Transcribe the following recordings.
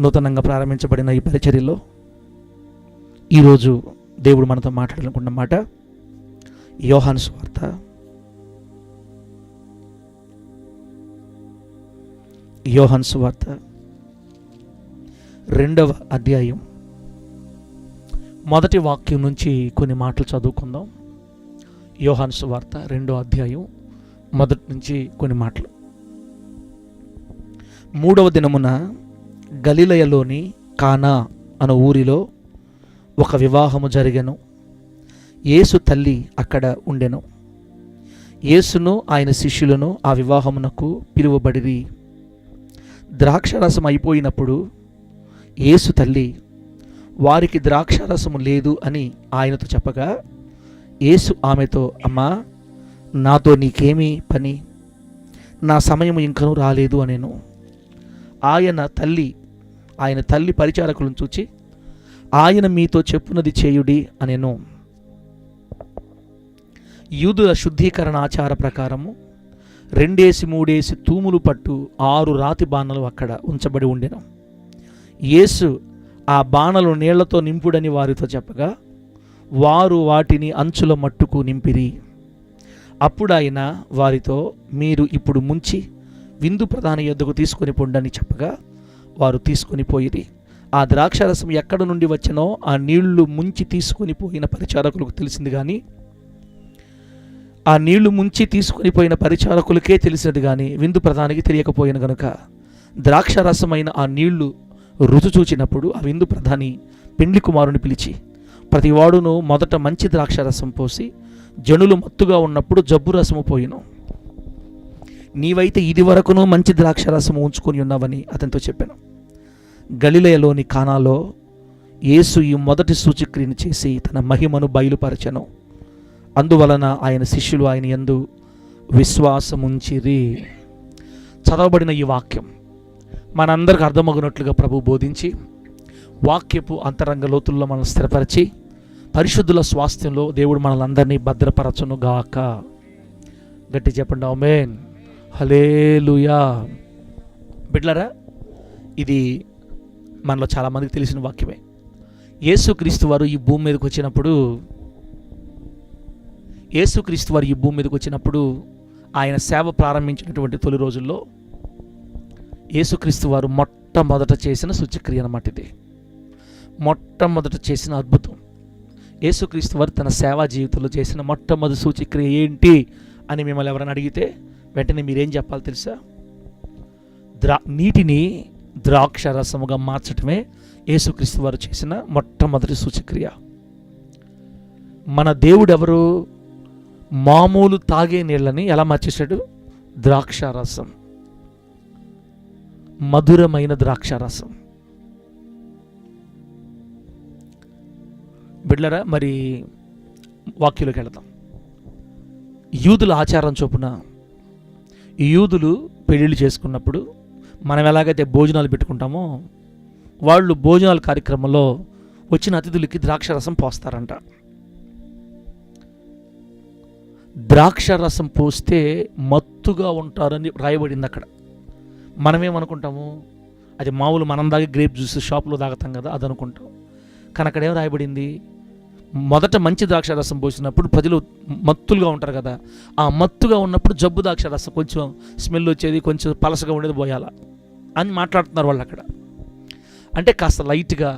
నూతనంగా ప్రారంభించబడిన ఈ పరిచర్యలో ఈరోజు దేవుడు మనతో మాట్లాడాలనుకున్న మాట యోహాను సువార్త 2వ అధ్యాయం మొదటి వాక్యం నుంచి కొన్ని మాటలు చదువుకుందాం. యోహాను సువార్త 2వ అధ్యాయం మొదటి నుంచి కొన్ని మాటలు. 3వ దినమున గలిలయలోని కానా అను ఊరిలో ఒక వివాహము జరిగెను. యేసు తల్లి అక్కడ ఉండెను. యేసును ఆయన శిష్యులను ఆ వివాహమునకు పిలువబడిరి. ద్రాక్షరసం అయిపోయినప్పుడు యేసు తల్లి వారికి ద్రాక్షరసము లేదు అని ఆయనతో చెప్పగా, యేసు ఆమెతో, అమ్మా, నాతో నీకేమీ పని? నా సమయము ఇంకనూ రాలేదు అనేను. ఆయన తల్లి పరిచారకులను చూచి, ఆయన మీతో చెప్పునది చేయుడి అనేను. యూదుల శుద్ధీకరణ ఆచార ప్రకారము 2-3 తూములు పట్టు 6 రాతి బాణలు అక్కడ ఉంచబడి ఉండెను. యేసు ఆ బాణలు నీళ్లతో నింపుడని వారితో చెప్పగా, వారు వాటిని అంచుల మట్టుకు నింపిరి. అప్పుడు ఆయన వారితో, మీరు ఇప్పుడు ముంచి విందు ప్రధాని యొద్దకు తీసుకొని పొండని చెప్పగా, వారు తీసుకొని పోయిరి. ఆ ద్రాక్షరసం ఎక్కడ నుండి వచ్చనో ఆ నీళ్లు ముంచి తీసుకొని పోయిన పరిచారకులకు తెలిసింది, కానీ ఆ నీళ్లు ముంచి తీసుకొని పోయిన పరిచారకులకే తెలిసినది కానీ విందు ప్రధానికి తెలియకపోయిన గనుక, ద్రాక్షరసమైన ఆ నీళ్లు రుచి చూచినప్పుడు ఆ విందు ప్రధాని పెండ్లి కుమారుని పిలిచి, ప్రతివాడును మొదట మంచి ద్రాక్షరసం పోసి జనులు మత్తుగా ఉన్నప్పుడు జబ్బు రసము పోయిను. నీవైతే ఇది వరకును మంచి ద్రాక్షరసము ఉంచుకొని ఉన్నావని అతనితో చెప్పాను. గలిలయలోని కానాలో యేసు ఈ మొదటి సూచక్రియను చేసి తన మహిమను బయలుపరచెను. అందువలన ఆయన శిష్యులు ఆయన యందు విశ్వాసముంచిరి. చదవబడిన ఈ వాక్యం మనందరికి అర్థమగునట్లుగా ప్రభు బోధించి, వాక్యపు అంతరంగ లోతుల్లో మనం స్థిరపరిచి, పరిశుద్ధుల స్వాస్థ్యంలో దేవుడు మనలందరినీ భద్రపరచును గాక. గట్టి చెప్పండి, ఆమేన్, హల్లెలూయా. బిడ్డలారా, ఇది మనలో చాలామందికి తెలిసిన వాక్యమే. యేసుక్రీస్తు వారు ఈ భూమి మీదకి వచ్చినప్పుడు ఆయన సేవ ప్రారంభించినటువంటి తొలి రోజుల్లో యేసుక్రీస్తు వారు మొట్టమొదట చేసిన సూచక్రియ అన్నమాట. ఇది మొట్టమొదట చేసిన అద్భుతం. యేసుక్రీస్తు వారు తన సేవా జీవితంలో చేసిన మొట్టమొదటి సూచక్రియ ఏంటి అని మిమ్మల్ని ఎవరైనా అడిగితే వెంటనే మీరేం చెప్పాలి తెలుసా? నీటిని ద్రాక్షరసముగా మార్చటమే యేసుక్రీస్తు వారు చేసిన మొట్టమొదటి సూచక్రియ. మన దేవుడు ఎవరు? మామూలు తాగే నీళ్ళని ఎలా మార్చేశాడు? ద్రాక్షారసం, మధురమైన ద్రాక్షారసం. బిడ్డలారా, మరి వాక్యంలోకి వెళదాం. యూదుల ఆచారం చొప్పున యూదులు పెళ్ళిళ్ళు చేసుకున్నప్పుడు మనం ఎలాగైతే భోజనాలు పెట్టుకుంటామో, వాళ్ళు భోజనాల కార్యక్రమంలో వచ్చిన అతిథులకి ద్రాక్షరసం పోస్తారంట. ద్రాక్షరసం పోస్తే మత్తుగా ఉంటారని రాయబడింది అక్కడ. మనమేమనుకుంటాము? అది మామూలు మనం దాగే గ్రేప్ జ్యూస్ షాప్లో తాగుతాం కదా, అది అనుకుంటాం. కానీ అక్కడ ఏం రాయబడింది? మొదట మంచి ద్రాక్షరసం పోసినప్పుడు ప్రజలు మత్తులుగా ఉంటారు కదా, ఆ మత్తుగా ఉన్నప్పుడు జబ్బు ద్రాక్షరసం కొంచెం స్మెల్ వచ్చేది, కొంచెం పలసగా ఉండేది పోయాల అని మాట్లాడుతున్నారు వాళ్ళు అక్కడ. అంటే కాస్త లైట్గా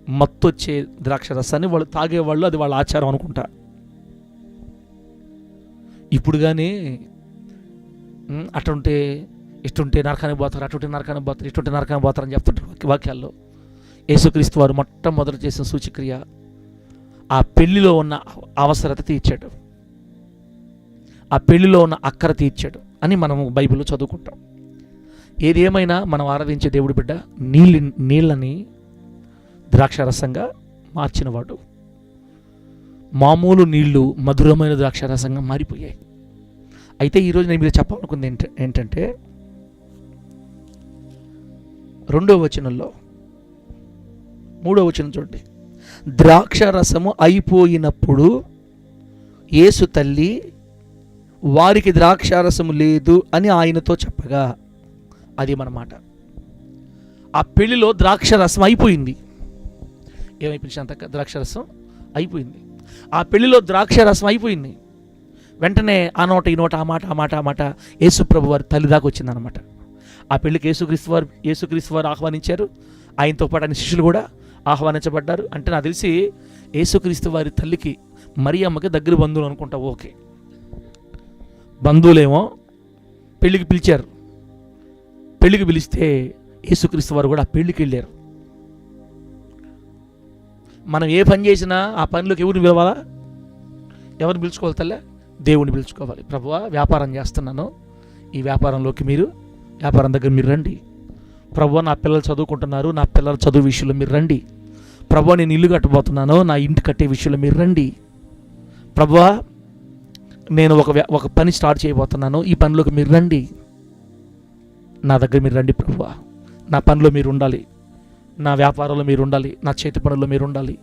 మత్తు వచ్చే ద్రాక్షరసాన్ని వాళ్ళు తాగేవాళ్ళు, అది వాళ్ళ ఆచారం అనుకుంటా. ఇప్పుడు కానీ అటుంటే ఇటుంటే నరకానికి పోతారు, అటుంటే నరకానికి పోతారు, ఇటుంటే నరకానికి పోతారు అని చెప్తుంటారు వాక్యాల్లో. యేసుక్రీస్తు వారు మొట్టమొదట చేసిన సూచక్రియ ఆ పెళ్లిలో ఉన్న అవసరత తీర్చాడు, ఆ పెళ్లిలో ఉన్న అక్కర తీర్చాడు అని మనము బైబిల్లో చదువుకుంటాం. ఏది ఏమైనా మనం ఆరాధించే దేవుడి బిడ్డ నీళ్ళని ద్రాక్షరసంగా మార్చినవాడు. మామూలు నీళ్లు మధురమైన ద్రాక్షరసంగా మారిపోయాయి. అయితే ఈరోజు నేను మీరు చెప్పాలనుకుంది ఏంటంటే 2వ వచనంలో 3వ వచనం చూడండి. ద్రాక్షరసము అయిపోయినప్పుడు యేసు తల్లి వారికి ద్రాక్షారసము లేదు అని ఆయనతో చెప్పగా, అది మన మాట. ఆ పెళ్లిలో ద్రాక్షరసం అయిపోయింది. ఏమైపోయింది శాంతక్క? ద్రాక్షరసం అయిపోయింది. ఆ పెళ్లిలో ద్రాక్షరసం అయిపోయింది. వెంటనే ఆ నోట ఈ నోట ఆ మాట యేసుప్రభు వారి తల్లి దాకా వచ్చిందనమాట. ఆ పెళ్లికి యేసుక్రీస్తు వారు ఆహ్వానించారు. ఆయనతో పాటు ఆయన శిష్యులు కూడా ఆహ్వానించబడ్డారు. అంటే నాకు తెలిసి యేసుక్రీస్తు వారి తల్లికి మరియమ్మకి దగ్గర బంధువులు అనుకుంటా. ఓకే, బంధువులేమో పెళ్లికి పిలిచారు. పెళ్లికి పిలిస్తే యేసుక్రీస్తు వారు కూడా ఆ పెళ్లికి వెళ్ళారు. మనం ఏ పని చేసినా ఆ పనిలోకి ఎవరిని పిలవాలా? ఎవరిని పిలుచుకోవాలి తల్లే? దేవుని పిలుచుకోవాలి. ప్రభువా, వ్యాపారం చేస్తున్నాను, ఈ వ్యాపారంలోకి వ్యాపారం దగ్గర మీరు రండి. ప్రభువా, నా పిల్లలు చదువుకుంటున్నారు, నా పిల్లల చదువు విషయంలో మీరు రండి. ప్రభువా, నేను ఇల్లు కట్టబోతున్నాను, నా ఇంటి కట్టే విషయంలో మీరు రండి. ప్రభువా, నేను ఒక పని స్టార్ట్ చేయబోతున్నాను, ఈ పనిలోకి మీరు రండి. నా దగ్గర మీరు రండి ప్రభువా. నా పనిలో మీరు ఉండాలి, నా వ్యాపారంలో మీరు ఉండాలి, నా చేతి పనుల్లో మీరు ఉండాలి,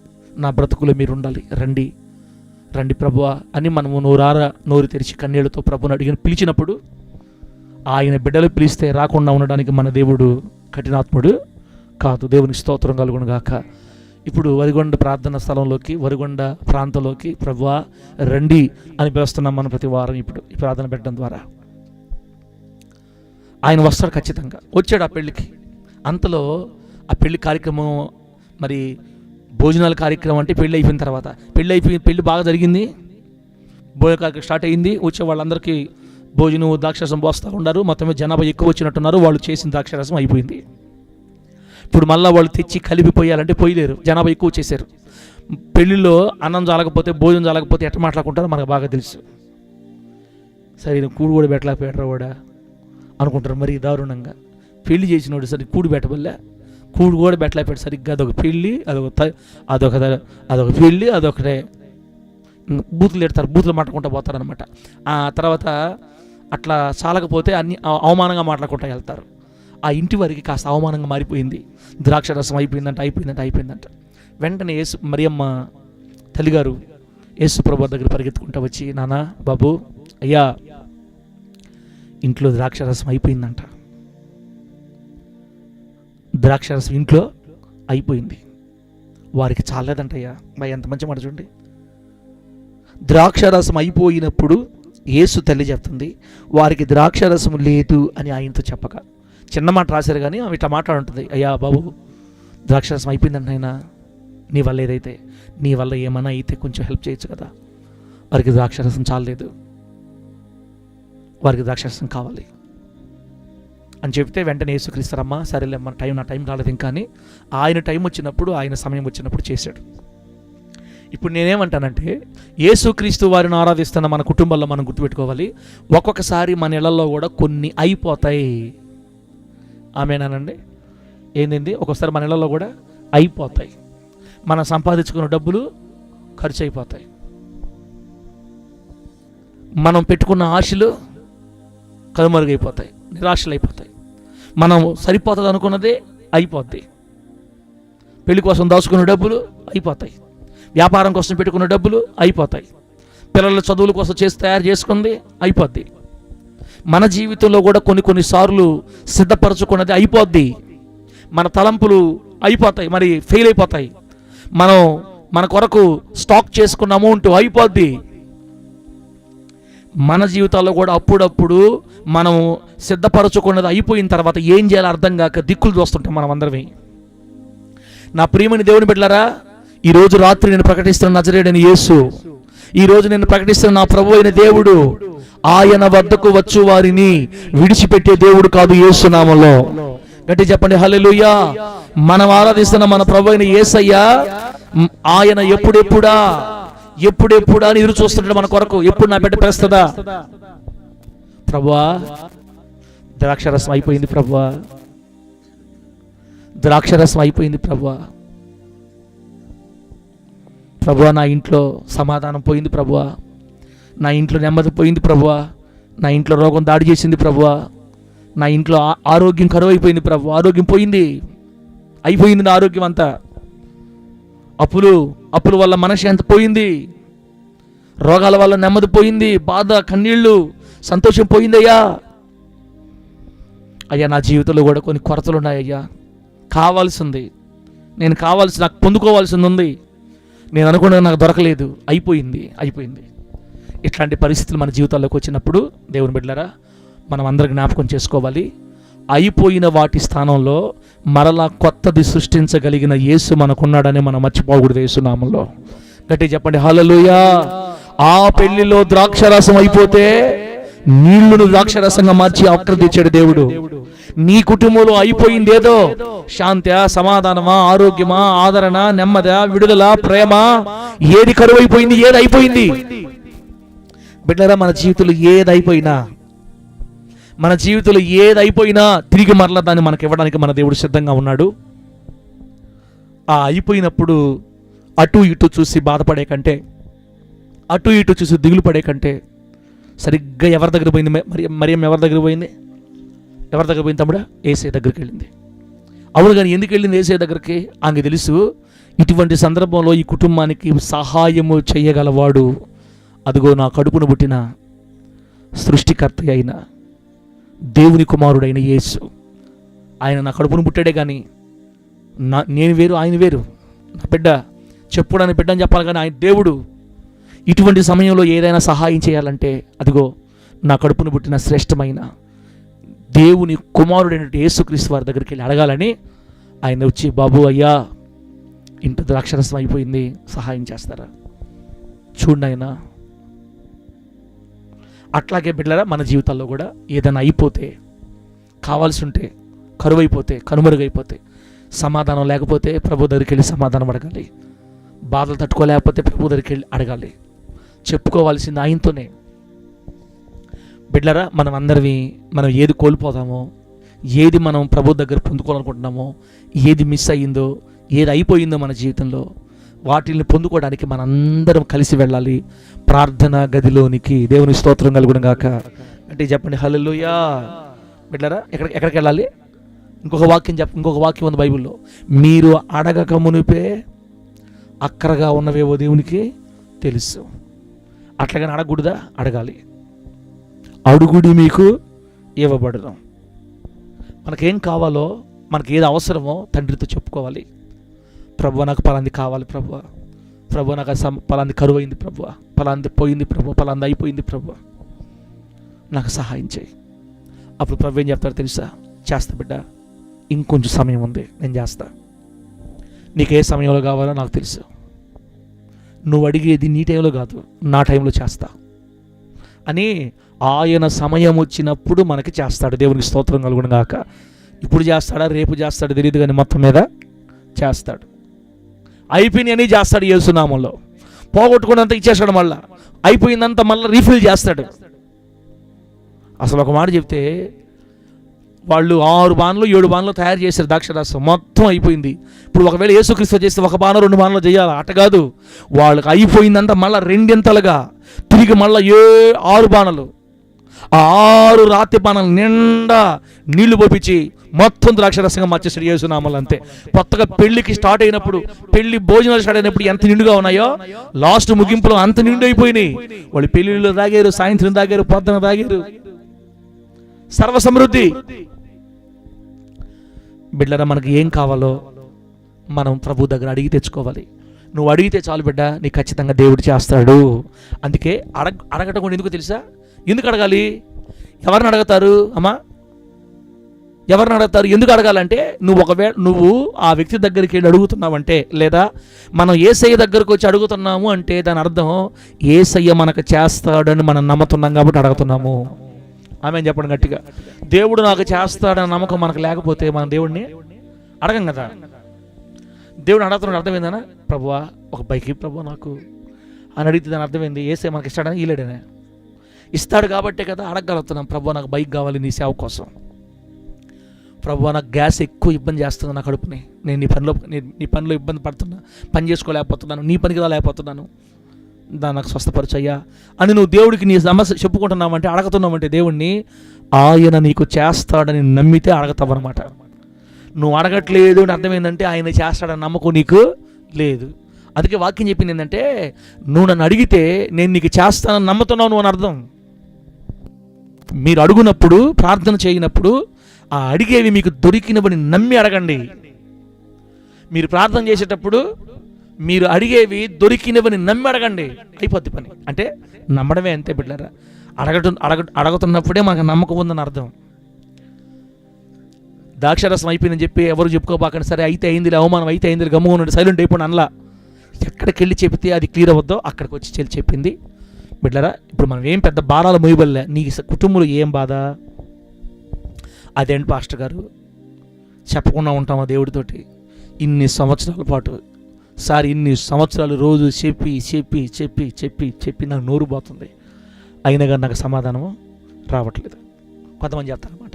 నా బ్రతుకులో మీరు ఉండాలి. రండి రండి ప్రభువా అని మనము నోరు తెరిచి కన్నీళ్లతో ప్రభుని పిలిచినప్పుడు, ఆయన బిడ్డలు పిలిస్తే రాకుండా ఉండడానికి మన దేవుడు కఠినాత్ముడు కాదు. దేవునికి స్తోత్రం కలుగును గాక. ఇప్పుడు వరిగొండ ప్రార్థన స్థలంలోకి, వరిగొండ ప్రాంతంలోకి ప్రభువా రండి అని పిలుస్తున్నాం మనం ప్రతి వారం. ఇప్పుడు ఈ ప్రార్థన పెట్టడం ద్వారా ఆయన వస్తాడు, ఖచ్చితంగా వచ్చాడు ఆ పెళ్ళికి. అంతలో ఆ పెళ్లి కార్యక్రమం, మరి భోజనాల కార్యక్రమం అంటే పెళ్ళి అయిపోయిన తర్వాత, పెళ్ళి బాగా జరిగింది, భోజన కార్యక్రమం స్టార్ట్ అయ్యింది. వచ్చే వాళ్ళందరికీ భోజనం ద్రాక్షరసం పోస్తూ ఉన్నారు. మొత్తమే జనాభా ఎక్కువ వచ్చినట్టున్నారు. వాళ్ళు చేసిన ద్రాక్షరసం అయిపోయింది. ఇప్పుడు మళ్ళీ వాళ్ళు తెచ్చి కలిపిపోయాలంటే పోయలేరు, జనాభా ఎక్కువ వచ్చేసారు. పెళ్ళిలో అన్నం చాలకపోతే, భోజనం చాలకపోతే ఎట్లా మాట్లాడుకుంటారో మనకు బాగా తెలుసు. సరే కూడు కూడా పెట్టలేకపోయాడు కూడా అనుకుంటారు మరి దారుణంగా. పెళ్లి చేసినోడు సరే కూడు పెట్టబల్లే, కూడు కూడా పెట్టలేకపోయాడు సరిగ్గా. అదొక పెళ్ళి, అదొక పెళ్ళి, అదొకటే బూతులు పెడతారు, బూతులు మాట్లాడుకుంటూ పోతారనమాట. ఆ తర్వాత అట్లా చాలకపోతే అన్ని అవమానంగా మాట్లాడుకుంటూ వెళ్తారు. ఆ ఇంటి వారికి కాస్త అవమానంగా మారిపోయింది. ద్రాక్షరసం అయిపోయిందంట. వెంటనే మరియమ్మ తల్లిగారు యేసుప్రభు దగ్గర పరిగెత్తుకుంటూ వచ్చి, నాన్న బాబు అయ్యా, ఇంట్లో ద్రాక్షరసం అయిపోయిందంట. ద్రాక్షరసం ఇంట్లో అయిపోయింది. వారికి చాలేదంట. అయ్యా మరి ఎంత మంచి మాట చూడండి. ద్రాక్షరసం అయిపోయినప్పుడు యేసు తల్లి చెప్తుంది, వారికి ద్రాక్షరసం లేదు అని ఆయనతో చెప్పక. చిన్న మాట రాశారు కానీ ఆమె ఇట్లా మాట్లాడుంటుంది, అయ్యా బాబు ద్రాక్షరసం అయిపోయిందంట ఆయన, నీ వల్ల ఏదైతే, నీ వల్ల ఏమైనా అయితే కొంచెం హెల్ప్ చేయొచ్చు కదా. వారికి ద్రాక్షరసం చాలలేదు, వారికి ద్రాక్షరసం కావాలి అని చెప్తే వెంటనే యేసుక్రీస్తరమ్మా సరేలే నా టైం రాలేదు ఇంకా అని ఆయన టైం వచ్చినప్పుడు, ఆయన సమయం వచ్చినప్పుడు చేశాడు. ఇప్పుడు నేనేమంటానంటే, యేసుక్రీస్తు వారిని ఆరాధిస్తున్న మన కుటుంబాల్లో మనం గుర్తుపెట్టుకోవాలి, ఒక్కొక్కసారి మన ఇళ్లలో కూడా కొన్ని అయిపోతాయి. ఆమేనానండి? ఏంది ఒక్కొక్కసారి మన ఇళ్లలో కూడా అయిపోతాయి. మనం సంపాదించుకున్న డబ్బులు ఖర్చు అయిపోతాయి, మనం పెట్టుకున్న ఆశలు కనుమరుగైపోతాయి, నిరాశలు అయిపోతాయి, మనం సరిపోతుంది అనుకున్నదే అయిపోద్ది, పెళ్లి కోసం దాచుకున్న డబ్బులు అయిపోతాయి, వ్యాపారం కోసం పెట్టుకున్న డబ్బులు అయిపోతాయి, పిల్లల చదువుల కోసం తయారు చేసుకుంది అయిపోద్ది. మన జీవితంలో కూడా కొన్నిసార్లు సిద్ధపరచుకున్నది అయిపోద్ది, మన తలంపులు అయిపోతాయి, మరి ఫెయిల్ అయిపోతాయి, మనం మన కొరకు స్టాక్ చేసుకున్న అమౌంట్ అయిపోద్ది. మన జీవితాల్లో కూడా అప్పుడప్పుడు మనం సిద్ధపరచుకున్నది అయిపోయిన తర్వాత ఏం చేయాలో అర్థం కాక దిక్కులు చూస్తుంటాం మనం అందరమే. నా ప్రియమైన దేవుని బిడ్డలారా, ఈరోజు రాత్రి నేను ప్రకటిస్తున్న నజరేయుడైన యేసు, ఈరోజు నేను ప్రకటిస్తున్న నా ప్రభువు అయిన దేవుడు, ఆయన వద్దకు వచ్చు వారిని విడిచిపెట్టే దేవుడు కాదు. యేసు నామములో గట్టి చెప్పండి హల్లెలూయా. మనం ఆరాధిస్తున్న మన ప్రభువు అయిన యేసయ్య, ఆయన ఎప్పుడెప్పుడా అని ఎదురు చూస్తుంటాడు మన కొరకు. ఎప్పుడు నా బిడ్డ పెరుస్తుందా? ప్రభువా ద్రాక్షరసం అయిపోయింది ప్రభువా, ద్రాక్షరసం అయిపోయింది ప్రభువా, ప్రభువా నా ఇంట్లో సమాధానం పోయింది ప్రభువా, నా ఇంట్లో నెమ్మది పోయింది ప్రభువా, నా ఇంట్లో రోగం దాడి చేసింది ప్రభువా, నా ఇంట్లో ఆరోగ్యం కరువు అయిపోయింది ప్రభువా, ఆరోగ్యం పోయింది, అయిపోయింది నా ఆరోగ్యం అంతా, అప్పుల వల్ల మనసు ఎంత పోయింది, రోగాల వల్ల నెమ్మది పోయింది, బాధ కన్నీళ్ళు సంతోషం పోయిందయ్యా. అయ్యా నా జీవితంలో కూడా కొన్ని కొరతలు ఉన్నాయ్యా, కావాల్సింది, నాకు పొందుకోవాల్సింది ఉంది, నేను అనుకున్నది నాకు దొరకలేదు, అయిపోయింది. ఇట్లాంటి పరిస్థితులు మన జీవితాల్లోకి వచ్చినప్పుడు దేవుని బిడ్డలారా మనం అందరూ జ్ఞాపకం చేసుకోవాలి, అయిపోయిన వాటి స్థానంలో మరలా కొత్తది సృష్టించగలిగిన యేసు మనకున్నాడని మనం మర్చిపోకూడదు. యేసు నామములో గట్టిగా చెప్పండి హల్లెలూయా. ఆ పెళ్లిలో ద్రాక్షరసం అయిపోతే నీళ్లను ద్రాక్షరసంగా మార్చి ఆఫ్టర్ తెచ్చాడు దేవుడు. నీ కుటుంబంలో అయిపోయింది ఏదో, శాంతి, సమాధానమా, ఆరోగ్యమా, ఆదరణ, నెమ్మది, విడుదల, ప్రేమ, ఏది కరువైపోయింది, ఏది అయిపోయింది బిడ్డరా. మన జీవితంలో ఏదైపోయినా తిరిగి మరలా దాన్ని మనకి ఇవ్వడానికి మన దేవుడు సిద్ధంగా ఉన్నాడు. ఆ అయిపోయినప్పుడు అటు ఇటు చూసి బాధపడే కంటే, అటు ఇటు చూసి దిగులు పడే కంటే, సరిగ్గా ఎవరి దగ్గర పోయింది మరియమ్మ? ఎవరి దగ్గర పోయింది తమ్ముడా? యేసయ్య దగ్గరికి వెళ్ళింది. అవును, కానీ ఎందుకు వెళ్ళింది యేసయ్య దగ్గరికి? ఆమెకు తెలుసు ఇటువంటి సందర్భంలో ఈ కుటుంబానికి సహాయము చేయగలవాడు అదిగో నా కడుపును పుట్టిన సృష్టికర్త అయిన దేవుని కుమారుడైన యేసు. ఆయన నా కడుపును పుట్టాడే కానీ నేను వేరు, ఆయన వేరు. నా బిడ్డ చెప్పుడానికి బిడ్డ అని చెప్పాలి, కానీ ఆయన దేవుడు. ఇటువంటి సమయంలో ఏదైనా సహాయం చేయాలంటే అదిగో నా కడుపును పుట్టిన శ్రేష్టమైన దేవుని కుమారుడైన యేసుక్రీస్తు వారి దగ్గరికి వెళ్ళి అడగాలని ఆయన వచ్చి, బాబు అయ్యా ఇంత ద్రాక్షరసం అయిపోయింది, సహాయం చేస్తారా? చూడండి ఆయన. అట్లాగే బిడ్డలారా మన జీవితాల్లో కూడా ఏదైనా అయిపోతే, కావాల్సి ఉంటే, కరువైపోతే, కనుమరుగైపోతే, సమాధానం లేకపోతే ప్రభు దగ్గరికి వెళ్ళి సమాధానం అడగాలి. బాధలు తట్టుకోలేకపోతే ప్రభు దగ్గరికి వెళ్ళి అడగాలి. చెప్పుకోవాల్సింది ఆయనతోనే. బిడ్డలారా మనం ఏది కోల్పోతామో, ఏది మనం ప్రభు దగ్గర పొందుకోవాలనుకుంటున్నామో, ఏది మిస్ అయ్యిందో, ఏది అయిపోయిందో మన జీవితంలో, వాటిని పొందుకోవడానికి మనందరం కలిసి వెళ్ళాలి ప్రార్థన గదిలోనికి. దేవుని స్తోత్రం కలుగును గాక. అంటే చెప్పండి హల్లెలూయా. బిడ్డలారా ఎక్కడికి వెళ్ళాలి? ఇంకొక వాక్యం ఉంది బైబిల్లో, మీరు అడగక మునిపే అక్కరగా ఉన్నవేవో దేవునికి తెలుసు. అట్లాగని అడగకూడదా? అడగాలి. అడుగుడి మీకు ఇవ్వబడదు. మనకేం కావాలో, మనకి ఏది అవసరమో తండ్రితో చెప్పుకోవాలి. ప్రభువా నాకు పలాంది కావాలి, ప్రభువా నాకు పలాంది కరువైంది, ప్రభువా పలాంది పోయింది, ప్రభువా పలాంది అయిపోయింది, ప్రభువా నాకు సహాయం చేయి. అప్పుడు ప్రభు ఏం చెప్తారు తెలుసా? చేస్తా బిడ్డ, ఇంకొంచెం సమయం ఉంది, నేను చేస్తా. నీకు ఏ సమయంలో కావాలో నాకు తెలుసు. నువ్వు అడిగేది నీ టైంలో కాదు, నా టైంలో చేస్తా అని ఆయన సమయం వచ్చినప్పుడు మనకి చేస్తాడు. దేవునికి స్తోత్రం కలుగును గాక. ఇప్పుడు చేస్తాడా, రేపు చేస్తాడు తెలియదు, కానీ మొత్తం మీద చేస్తాడు. అయిపోయినని చేస్తాడు. యేసు నామములో పోగొట్టుకున్నంత ఇచ్చేస్తాడు, మళ్ళీ అయిపోయిందంతా మళ్ళీ రీఫిల్ చేస్తాడు. అసలు ఒక మాట చెప్తే, వాళ్ళు 6 బాణలు 7 బాణలు తయారు చేశారు ద్రాక్షరసం, మొత్తం అయిపోయింది. ఇప్పుడు ఒకవేళ యేసుక్రీస్తు చేస్తే 1 బాణం 2 బాణలు చేయాలి, అట కాదు. వాళ్ళకి అయిపోయిందంతా మళ్ళీ 2 తిరిగి మళ్ళీ 6 బాణలు, ఆ 6 రాతి బాణాలు నిండా నీళ్లు పోపించి మొత్తం ద్రాక్షరసంగా మార్చేసాడు యేసు నామములో. అంతే. కొత్తగా పెళ్లికి స్టార్ట్ అయినప్పుడు, పెళ్లి భోజనాలు స్టార్ట్ అయినప్పుడు ఎంత నిండుగా ఉన్నాయో, లాస్ట్ ముగింపులో అంత నిండు అయిపోయినాయి. వాళ్ళు పెళ్లిళ్ళు తాగారు, సాయంత్రం తాగారు, పొద్దున తాగారు, సర్వసమృద్ధి. బిడ్డరా మనకి ఏం కావాలో మనం ప్రభు దగ్గర అడిగి తెచ్చుకోవాలి. నువ్వు అడిగితే చాలు బిడ్డ, నీకు ఖచ్చితంగా దేవుడు చేస్తాడు. అందుకే అడగటం కూడా ఎందుకు తెలుసా? ఎందుకు అడగాలి? ఎవరిని అడుగుతారు అమ్మా? ఎవరిని అడుగుతారు? ఎందుకు అడగాలంటే, నువ్వు ఆ వ్యక్తి దగ్గరికి వెళ్ళి అడుగుతున్నావంటే, లేదా మనం యేసయ్య దగ్గరకు వచ్చి అడుగుతున్నాము అంటే దాని అర్థం యేసయ్య మనకు చేస్తాడని మనం నమ్ముతున్నాం కాబట్టి అడుగుతున్నాము. ఆమె చెప్పండి గట్టిగా. దేవుడు నాకు చేస్తాడని నమ్మకం మనకు లేకపోతే మనం దేవుడిని అడగం కదా. దేవుడు అడుగుతున్నాడు అర్థమైందనా? ప్రభువా ఒక బైక్ ప్రభువా నాకు అని అడిగితే దాని అర్థమైంది యేసయ్య మనకి ఇస్తాడని, ఈలేడనే ఇస్తాడు కాబట్టే కదా అడగలుగుతున్నాం. ప్రభువా నాకు బైక్ కావాలి నీ సేవ కోసం. ప్రభువా నాకు గ్యాస్ ఎక్కువ ఇబ్బంది చేస్తుంది నా కడుపుని, నేను నీ పనిలో ఇబ్బంది పడుతున్నా, పని చేసుకోలేకపోతున్నాను, నీ పనికి రాలేకపోతున్నాను, దాన్ని నాకు స్వస్థపరచయ్యా అని నువ్వు దేవుడికి నీ సమస్య చెప్పుకుంటున్నావంటే, అడగతున్నావంటే దేవుణ్ణి, ఆయన నీకు చేస్తాడని నమ్మితే అడగతావన్నమాట. నువ్వు అడగట్లేదు అని అర్థమైందంటే ఆయన చేస్తాడని నమ్మకం నీకు లేదు. అందుకే వాక్యం చెప్పింది ఏంటంటే, నువ్వు నన్ను అడిగితే నేను నీకు చేస్తానని నమ్ముతున్నావు నువ్వు అని అర్థం. మీరు అడుగునప్పుడు, ప్రార్థన చేయనప్పుడు ఆ అడిగేవి మీకు దొరికినవని నమ్మి అడగండి. మీరు ప్రార్థన చేసేటప్పుడు మీరు అడిగేవి దొరికినవని నమ్మి అడగండి, అయిపోద్ది పని. అంటే నమ్మడమే అంతే బిడ్డలారా. అడుగుతున్నప్పుడే మనకు నమ్మకం ఉందని అర్థం. ద్రాక్షరసం అయిపోయిందని చెప్పి ఎవరు చెప్పుకోబాకండి. సరే అయితే అయింది, అవమానం అయితే అయింది, గమ్ముగా ఉండండి, సైలెంట్ అయిపోండి అనలా. ఎక్కడికి వెళ్ళి చెప్తే అది క్లియర్ అవ్వద్దో అక్కడికి వచ్చి చెప్పింది. బిడ్డలారా, ఇప్పుడు మనం ఏం పెద్ద భారాలు మోయబల్లే. నీ కుటుంబంలో ఏం బాధ? అదేంటి పాస్టర్ గారు చెప్పకుండా ఉంటామా దేవుడితోటి ఇన్ని సంవత్సరాల పాటు? సార్ ఇన్ని సంవత్సరాలు రోజు చెప్పి చెప్పి చెప్పి చెప్పి చెప్పి నాకు నోరు పోతుంది, అయినా కానీ నాకు సమాధానము రావట్లేదు. కొంతమంది చెప్తారన్నమాట,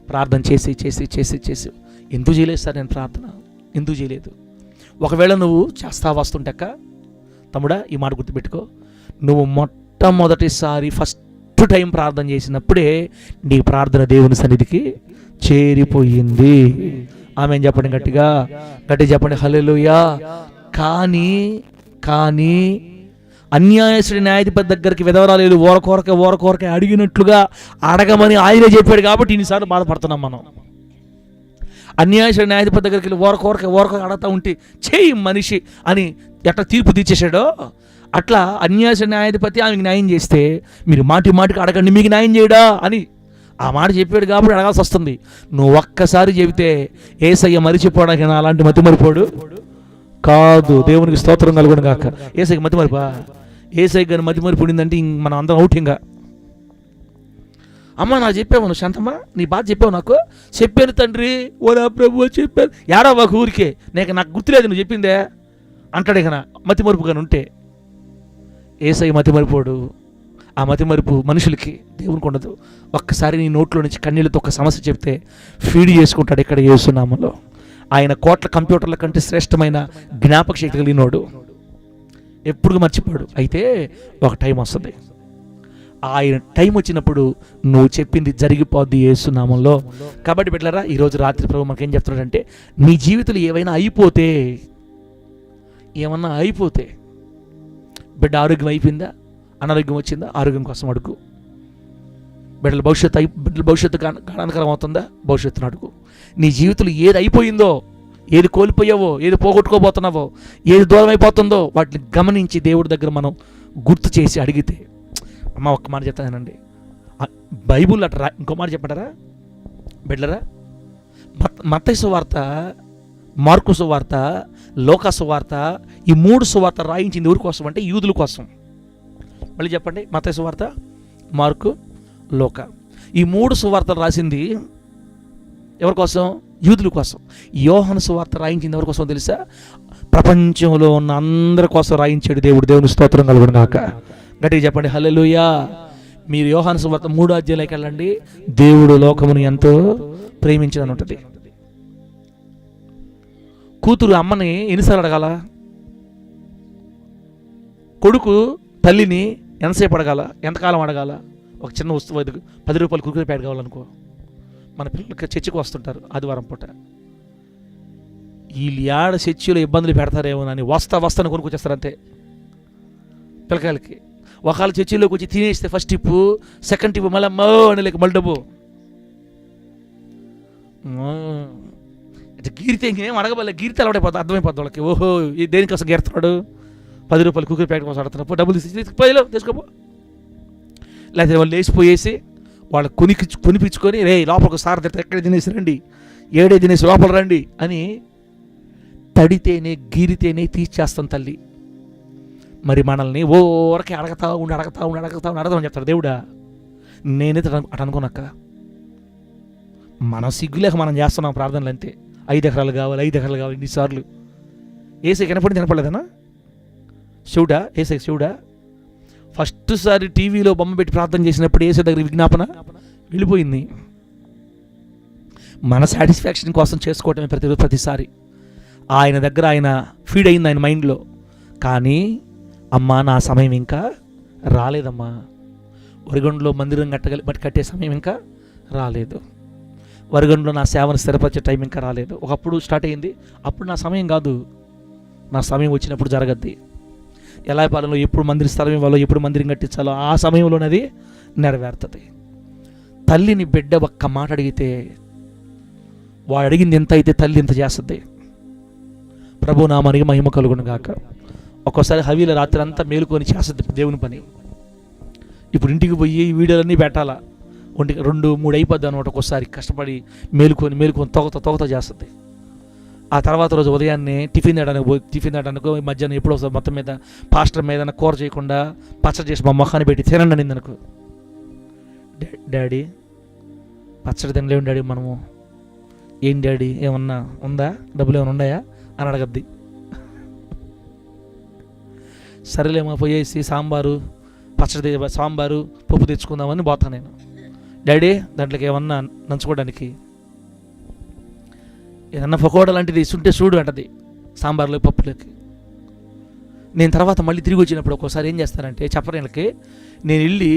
ప్రార్థన చేసి చేసి చేసి చేసి ఎందుకు చేయలేదు సార్ నేను ప్రార్థన, ఎందుకు చేయలేదు? ఒకవేళ నువ్వు చేస్తా వస్తుంటక్క తమ్ముడా, ఈ మాట గుర్తుపెట్టుకో, నువ్వు మొట్టమొదటిసారి ఫస్ట్ టైం ప్రార్థన చేసినప్పుడే నీ ప్రార్థన దేవుని సన్నిధికి చేరిపోయింది. ఆమెన్ చెప్పండి, గట్టిగా చెప్పండి హల్లెలూయా. కానీ అన్యాయస్తుడి న్యాయాధిపతి దగ్గరికి విధవరాలు ఓరకోరకే అడిగినట్లుగా అడగమని ఆయనే చెప్పాడు కాబట్టి ఇన్నిసార్లు బాధపడుతున్నాం మనం. అన్యాయస్తుడి న్యాయాధిపతి దగ్గరికి వెళ్ళి ఓరకోరకే అడగతా ఉంటే చేయి మనిషి అని ఎట్లా తీర్పు తీర్చేశాడో అట్లా అన్యాయస్తుడి న్యాయాధిపతి ఆమెకి న్యాయం చేస్తే మీరు మాటికి అడగండి మీకు న్యాయం చేయడా అని ఆ మాట చెప్పాడు కాబట్టి అడగాల్సి వస్తుంది. నువ్వు ఒక్కసారి చెబితే యేసయ్య మరిచిపోవడానికి నా అలాంటి మతిమరిపోడు కాదు. దేవునికి స్తోత్రం కలుగును గాక. యేసయ్యకి మతిమరిపా? యేసయ్య గారి మతిమరిపోయిందంటే మనం అందరం అవుట్. ఇంకా అమ్మ నాకు చెప్పావు, నువ్వు శాంతమ్మ నీ బాధ చెప్పావు, నాకు చెప్పాను తండ్రి, ఓ నా ప్రభు చెప్పాను, ఏడా ఒక ఊరికే నాకు గుర్తులేదు నువ్వు చెప్పిందే అంటాడు. ఇక మతిమరుపుగానే ఉంటే యేసయ్య మతిమరిపోడు. ఆ మతిమరుపు మనుషులకి, దేవునికి ఉండదు. ఒక్కసారి నీ నోట్లో నుంచి కన్నీళ్ళతో ఒక సమస్య చెప్తే ఫీడ్ చేసుకుంటాడు ఇక్కడ యేసు నామములో. ఆయన కోట్ల కంప్యూటర్ల కంటే శ్రేష్టమైన జ్ఞాపక శక్తి కలిగినోడు, ఎప్పుడు మర్చిపోడు. అయితే ఒక టైం వస్తుంది, ఆయన టైం వచ్చినప్పుడు నువ్వు చెప్పింది జరిగిపోద్ది యేసు నామములో. కాబట్టి బిడ్డలారా, ఈరోజు రాత్రి ప్రభు మనకేం చెప్తున్నాడంటే, నీ జీవితంలో ఏమైనా అయిపోతే బిడ్డ ఆరోగ్యం అయిపోయిందా, అనారోగ్యం వచ్చిందా, ఆరోగ్యం కోసం అడుగు. బిడ్డల భవిష్యత్తు గాఢాంతకరం అవుతుందా, భవిష్యత్తును అడుగు. నీ జీవితంలో ఏది అయిపోయిందో, ఏది కోల్పోయావో, ఏది పోగొట్టుకోబోతున్నావో, ఏది దూరం అయిపోతుందో వాటిని గమనించి దేవుడి దగ్గర మనం గుర్తు చేసి అడిగితే, అమ్మ ఒక్క మాట చెప్తానండి, బైబుల్ అట్లా ఇంకో మాట చెప్పంటారా బిడ్డలరా? మత్తయి సువార్త, మార్కు సువార్త, లోకా సువార్త, ఈ 3 సువార్త రాయించింది ఎవరి కోసం అంటే యూదుల కోసం. మళ్ళీ చెప్పండి, మత్తయి సువార్త, మార్కు, లోకా, ఈ 3 సువార్తలు రాసింది ఎవరి కోసం? యూదుల కోసం. యోహాను సువార్త రాయించింది ఎవరి కోసం తెలుసా? ప్రపంచంలో ఉన్న అందరి కోసం రాయించాడు దేవుడు. దేవుని స్తోత్రం కలుగును గాక. గట్టిగా చెప్పండి హల్లెలూయా. మీరు యోహాను సువార్త 3వ అధ్యాయంలోకి వెళ్ళండి, దేవుడు లోకమును ఎంతో ప్రేమించదని ఉంటుంది. కూతురు అమ్మని ఎన్నిసార్లు అడగాల? కొడుకు తల్లిని ఎంతసేపు అడగాల? ఎంతకాలం అడగాల? ఒక చిన్న వస్తువు 10 రూపాయలు కుర్కురే ప్యాకెట్ కావాలనుకో, మన పిల్లలకి చర్చికి వస్తుంటారు ఆదివారం పూట, వీళ్ళు ఏడ చర్చిలో ఇబ్బందులు పెడతారేమోనని వస్తాను కొనుక్కొచ్చేస్తారు అంతే పిల్లకాయలకి. ఒకవేళ చర్చిలోకి వచ్చి తినేస్తే ఫస్ట్ టిప్పు, సెకండ్ టిప్పు మళ్ళీ అని లేక మళ్ళీ డబ్బు గీరితే ఇంకేం అడగబల్ల, గీరితే అలవాటైపోతుంది, అర్థమైపోతుంది వాళ్ళకి. ఓహో దేనికోసం గీరుతున్నాడు, 10 రూపాయలు కుక్కర్ ప్యాకెట్ కోసం అడుగుతున్నప్పుడు డబ్బులు తీసుకోపో. లేకపోతే వాళ్ళు లేచిపోయేసి వాళ్ళు కొనిపించుకొని రే లోపలికి సార్ తింటే ఎక్కడ తినేసి రండి, ఏడే తినేసి లోపల రండి అని తడితేనే గీరితేనే తీసేస్తాం తల్లి. మరి మనల్ని ఓరకే అడగతా ఉండి చెప్తాడు దేవుడా. నేనైతే అటు అనుకోనక్క, మనం సిగ్గులేక మనం చేస్తున్నాం ప్రార్థనలు అంతే. 5 ఎకరాలు కావాలి ఇన్నిసార్లు. ఏసై తినపడలేదనా? శివుడా, ఏసై శివుడా? ఫస్ట్ సారి టీవీలో బొమ్మ పెట్టి ప్రార్థన చేసినప్పుడు ఏసై దగ్గర విజ్ఞాపన వెళ్ళిపోయింది. మన సాటిస్ఫాక్షన్ కోసం చేసుకోవటమే ప్రతిసారి. ఆయన దగ్గర ఆయన ఫీడ్ అయింది ఆయన మైండ్లో. కానీ అమ్మా నా సమయం ఇంకా రాలేదమ్మా, వరిగొండలో మందిరం కట్టే సమయం ఇంకా రాలేదు, వరిగొండలో నా సేవను స్థిరపరిచే టైం ఇంకా రాలేదు. ఒకప్పుడు స్టార్ట్ అయింది, అప్పుడు నా సమయం కాదు, నా సమయం వచ్చినప్పుడు జరగద్ది. ఎలాపాలెంలో ఎప్పుడు మందిరం స్థలం ఇవ్వాలో, ఎప్పుడు మందిరం కట్టించాలో ఆ సమయంలోనది నెరవేరుతుంది. తల్లిని బిడ్డ ఒక్క మాట అడిగితే వాడు అడిగింది ఎంత అయితే తల్లి ఇంత చేస్తుంది. ప్రభు నామానికి మహిమ కలుగును గాక. ఒక్కోసారి హవీల రాత్రి అంతా మేలుకొని చేస్తుంది దేవుని పని. ఇప్పుడు ఇంటికి పోయి ఈ వీడియోలన్నీ పెట్టాలా, 1, 2, 3 అయిపోద్ది అనమాట. ఒక్కోసారి కష్టపడి మేలుకొని తొగత చేస్తుంది. ఆ తర్వాత రోజు ఉదయాన్నే టిఫిన్ తినడానికి మధ్యాహ్నం ఎప్పుడో మొత్తం మీద పాస్టర్ మీద కూర చేయకుండా పచ్చడి చేసి మా మొహాన్ని పెట్టి తినండి అనింది అనుకో. డాడీ పచ్చడి తినలేము డాడీ మనము. ఏం డాడీ ఏమన్నా ఉందా, డబ్బులు ఏమైనా ఉన్నాయా అని అడగద్ది. సరేలేమో పోయేసి సాంబారు పప్పు తెచ్చుకుందామని పోతాను నేను. డాడీ దాంట్లోకి ఏమన్నా నంచుకోవడానికి ఏదన్నా పకోడా లాంటిది ఇస్తుంటే చూడు అంటది సాంబార్లో పప్పులోకి. నేను తర్వాత మళ్ళీ తిరిగి వచ్చినప్పుడు ఒక్కోసారి ఏం చేస్తానంటే చెప్పడానికి నేను వెళ్ళి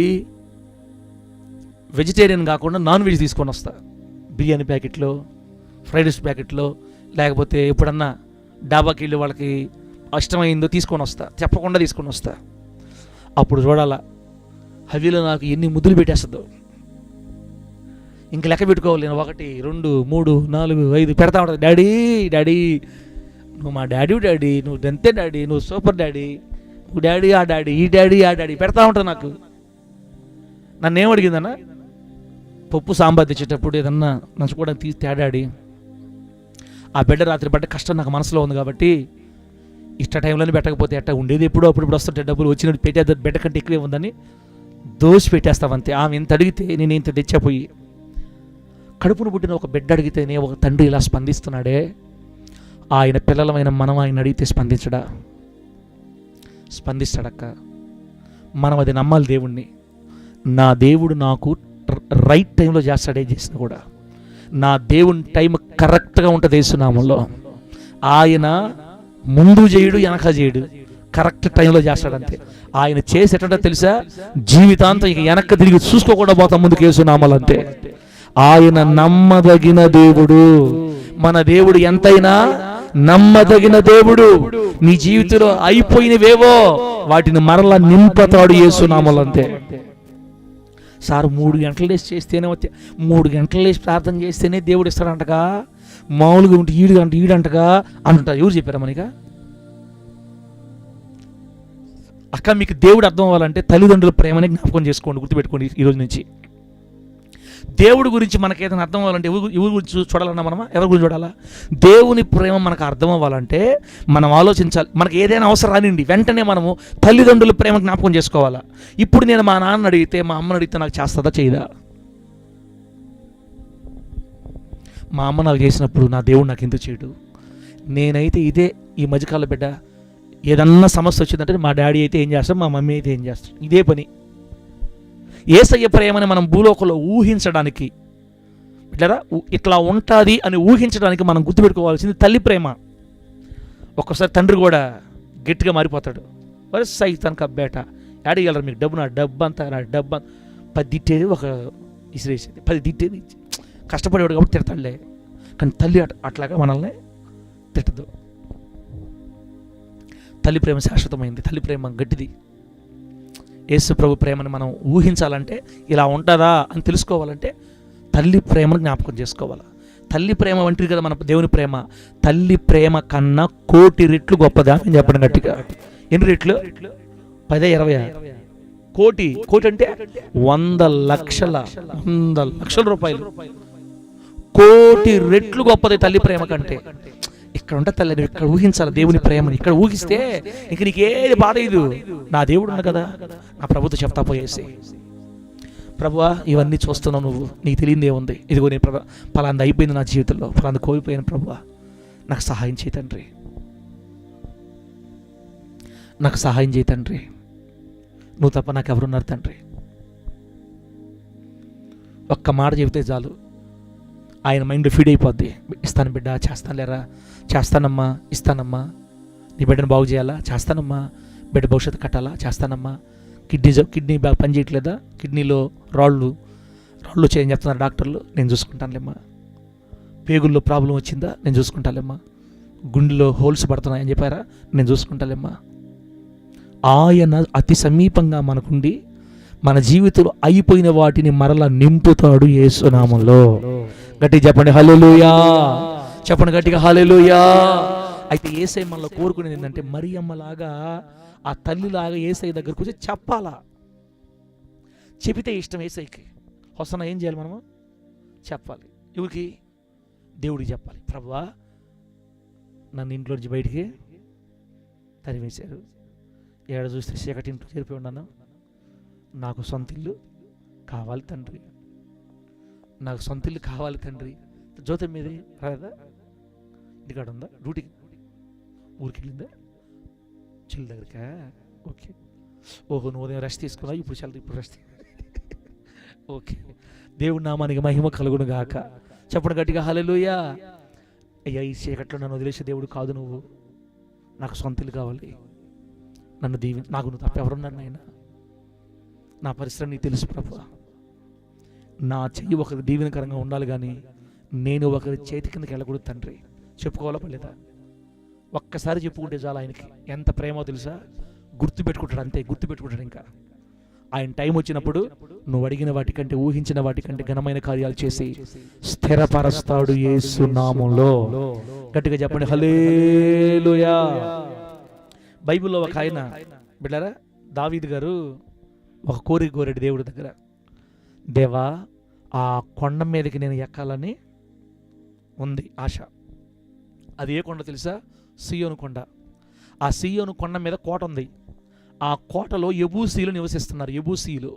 వెజిటేరియన్ కాకుండా నాన్ వెజ్ తీసుకొని వస్తా. బిర్యానీ ప్యాకెట్లో, ఫ్రైడ్ రైస్ ప్యాకెట్లో, లేకపోతే ఎప్పుడన్నా డాబాకి వెళ్ళి వాళ్ళకి ఇష్టమైందో తీసుకొని వస్తా, చెప్పకుండా తీసుకొని వస్తా. అప్పుడు చూడాలా హవీలో నాకు ఎన్ని ముద్దులు పెట్టేస్తుందో. ఇంక లెక్క పెట్టుకోవాలి నేను. 1, 2, 3, 4, 5 పెడతా ఉంటుంది. డాడీ నువ్వు మా డాడీ నువ్వు అంతే డాడీ, నువ్వు సూపర్ డాడీ, నువ్వు డాడీ ఆ డాడీ పెడతా ఉంటుంది నాకు. నన్ను ఏమడిగిందన్నా, పప్పు సాంబార్ తెచ్చేటప్పుడు ఏదన్నా నంచుకోవడానికి తీసి డాడీ, ఆ బిడ్డ రాత్రి పడ్డ కష్టం నాకు మనసులో ఉంది కాబట్టి ఇష్ట టైంలోనే పెట్టకపోతే ఎట్ట ఉండేది. అప్పుడు వస్తుంటే డబ్బులు వచ్చినట్టు పెట్టేది బిడ్డ కంటే ఎక్కువే ఉందని దోసి పెట్టేస్తావంతే. ఆమె ఎంత అడిగితే నేను ఇంత తెచ్చపోయి. కడుపును పుట్టిన ఒక బిడ్డ అడిగితేనే ఒక తండ్రి ఇలా స్పందిస్తున్నాడే, ఆయన పిల్లలమైన మనం ఆయన అడిగితే స్పందిస్తాడక్క. మనం అది నమ్మాలి దేవుణ్ణి. నా దేవుడు నాకు రైట్ టైంలో చేస్తాడే చేసిన కూడా. నా దేవుని టైం కరెక్ట్గా ఉంటుంది యేసునామంలో. ఆయన ముందు చేయడు, వెనక చేయడు, కరెక్ట్ టైంలో చేస్తాడంతే. ఆయన చేసేటో తెలుసా, జీవితాంతం ఇక వెనక్కి తిరిగి చూసుకోకుండా పోతాం ముందుకు యేసునామాలు అంతే. ఆయన నమ్మదగిన దేవుడు. మన దేవుడు ఎంతైనా నమ్మదగిన దేవుడు. నీ జీవితంలో అయిపోయినవేవో వాటిని మరలా నింపుతాడు యేసునామాలు అంతే. సార్ 3 గంటలు లేచి చేస్తేనే 3 గంటలు లేచి ప్రార్థన చేస్తేనే దేవుడు ఇస్తాడంటగా, మామూలుగా ఉంటే ఈడంటగా అంటారు. ఎవరు చెప్పారా మనక? అక్క మీకు దేవుడు అర్థం అవ్వాలంటే తల్లిదండ్రుల ప్రేమని జ్ఞాపకం చేసుకోండి, గుర్తుపెట్టుకోండి. ఈరోజు నుంచి దేవుడి గురించి మనకి ఏదైనా అర్థం అవ్వాలంటే ఎవరి గురించి చూడాలన్నా మనమా, ఎవరి గురించి చూడాలా? దేవుని ప్రేమ మనకు అర్థం అవ్వాలంటే మనం ఆలోచించాలి. మనకి ఏదైనా అవసరం రానిండి వెంటనే మనము తల్లిదండ్రుల ప్రేమ జ్ఞాపకం చేసుకోవాలా. ఇప్పుడు నేను మా నాన్న అడిగితే, మా అమ్మని అడిగితే నాకు చేస్తుందా చేయదా? మా అమ్మ నాకు చేసినప్పుడు నా దేవుడు నాకు ఎందుకు చేయడు? నేనైతే ఇదే ఈ మధ్యకాల బిడ్డ ఏదన్నా సమస్య వచ్చిందంటే మా డాడీ అయితే ఏం చేస్తాడు, మా మమ్మీ అయితే ఏం చేస్తాడు, ఇదే పని. యేసయ్య ప్రేమని మనం భూలోకంలో ఊహించడానికి ఇట్లా ఉంటుంది అని ఊహించడానికి మనం గుర్తుపెట్టుకోవాల్సింది తల్లి ప్రేమ. ఒక్కోసారి తండ్రి కూడా గట్టిగా మారిపోతాడు. వరే సైతాన్ కబ్బేట అడిగలరు మీకు డబ్బు, నా డబ్బు అంతా 10 తిట్టేది ఒక ఇసిరేసేది, 10 తిట్టేది. కష్టపడేవాడు కాబట్టి తిడతాడులే, కానీ తల్లి అట్లాగా మనల్ని తిట్టదు. తల్లి ప్రేమ శాశ్వతమైంది, తల్లి ప్రేమ గట్టిది. యేసు ప్రభు ప్రేమను మనం ఊహించాలంటే, ఇలా ఉంటుందా అని తెలుసుకోవాలంటే తల్లి ప్రేమను జ్ఞాపకం చేసుకోవాలి. తల్లి ప్రేమ వంటిది కదా మన దేవుని ప్రేమ. తల్లి ప్రేమ కన్నా 1,000,000 రెట్లు గొప్పదా అని చెప్పండి గట్టిగా. ఎన్ని రెట్లు? 10, 20? కోటి అంటే 100 లక్షల రూపాయలు. 1,000,000 రెట్లు గొప్పది తల్లి ప్రేమ కంటే. ఇక్కడ ఉంటే తల్లి, ఇక్కడ ఊహించాలి దేవుని ప్రేమని. ఇక్కడ ఊహిస్తే ఇంక నీకేది బాధ ఇది. నా దేవుడు ఉన్నా కదా, నా ప్రభుతో చెప్తా పోయేసి, ప్రభువా ఇవన్నీ చూస్తున్నావు నువ్వు, నీకు తెలియదు ఏముంది, ఇదిగో నేను పలాంది అయిపోయింది నా జీవితంలో, పలాంది కోల్పోయాను ప్రభువా, నాకు సహాయం చేయి తండ్రి, నాకు సహాయం చేయి తండ్రి, నువ్వు తప్ప నాకు ఎవరున్నారు తండ్రి. ఒక్క మాట చెబితే చాలు, ఆయన మైండ్ ఫీడ్ అయిపోద్ది. ఇస్తాను బిడ్డ, చేస్తాను లేరా, చేస్తానమ్మా, ఇస్తానమ్మా, నీ బిడ్డను బాగు చేయాలా, చేస్తానమ్మా, బిడ్డ భవిష్యత్తు కట్టాలా, చేస్తానమ్మా, కిడ్నీ బాగా పని చేయట్లేదా, కిడ్నీలో రాళ్ళు చేయని చెప్తున్నారు డాక్టర్లు, నేను చూసుకుంటానులేమ్మా, పేగుల్లో ప్రాబ్లం వచ్చిందా, నేను చూసుకుంటాలేమ్మా, గుండెలో హోల్స్ పడుతున్నాయని చెప్పారా, నేను చూసుకుంటాలేమ్మా. ఆయన అతి సమీపంగా మనకుండి మన జీవితంలో అయిపోయిన వాటిని మరలా నింపుతాడు యేసు నామములో. గట్టిగా చెప్పండి హల్లెలూయా, చెప్పండి గట్టిగా హల్లెలూయా. అయితే యేసయ్య మనలో కోరుకునేది ఏంటంటే మరియమ్మలాగా ఆ తల్లిలాగా యేసయ్య దగ్గరకు వచ్చి చెప్పాలా. చెబితే ఇష్టం యేసయ్యకి. హోసన్నా ఏం చేయాలి? మనము చెప్పాలి. ఎవరికి? దేవుడికి చెప్పాలి. ప్రభువా, నన్ను ఇంట్లో నుంచి బయటికి తరివేశారు, ఏడ చూస్తే చీకటి ఇంట్లో చేరిపోయి ఉన్నాను, నాకు సొంత ఇల్లు కావాలి తండ్రి, నాకు సొంత ఇల్లు కావాలి తండ్రి. జ్యోతి మీది రాదా? ఇంటికాడ ఉందా? డ్యూటీకి ఊరికి వెళ్ళిందా? చెల్లి దగ్గరికా? ఓకే. ఓహో, నువ్వు ఉదయం రెస్ట్ తీసుకున్నావు, ఇప్పుడు రెస్ట్. ఓకే, దేవుడి నామానికి మహిమ కలుగును గాక. చెప్పండి గట్టిగా హల్లెలూయా. అయ్యా, ఈ చీకట్లో నన్ను వదిలేసే దేవుడు కాదు నువ్వు, నాకు సొంత ఇల్లు కావాలి, నన్ను నాకు నువ్వు తప్ప ఎవరున్నారు నాయన? నా పరిశ్రమ నీకు తెలుసు ప్రభువా. నా చెయ్యి ఒకరి దీవెనకరంగా ఉండాలి, కానీ నేను ఒకరి చేతి కిందకి వెళ్ళకూడదు తండ్రి. చెప్పుకోవాలా పర్లేదా? ఒక్కసారి చెప్పుకుంటే చాలు. ఆయనకి ఎంత ప్రేమో తెలుసా? గుర్తుపెట్టుకుంటాడు, అంతే గుర్తుపెట్టుకుంటాడు. ఇంకా ఆయన టైం వచ్చినప్పుడు నువ్వు అడిగిన వాటికంటే, ఊహించిన వాటికంటే ఘనమైన కార్యాలు చేసి స్థిరపరుస్తాడు యేసు నామములో. గట్టిగా చెప్పండి హల్లెలూయా. బైబిల్లో ఒక ఆయన బిడ్డారా, దావీదు గారు ఒక కోరిక కోరాడు దేవుడి దగ్గర. దేవా, ఆ కొండ మీదకి నేను ఎక్కాలని ఉంది ఆశ. అది ఏ కొండ తెలుసా? సియోను కొండ. ఆ సియోను కొండ మీద కోట ఉంది. ఆ కోటలో యెబూసీలు నివసిస్తున్నారు. యెబూసీలు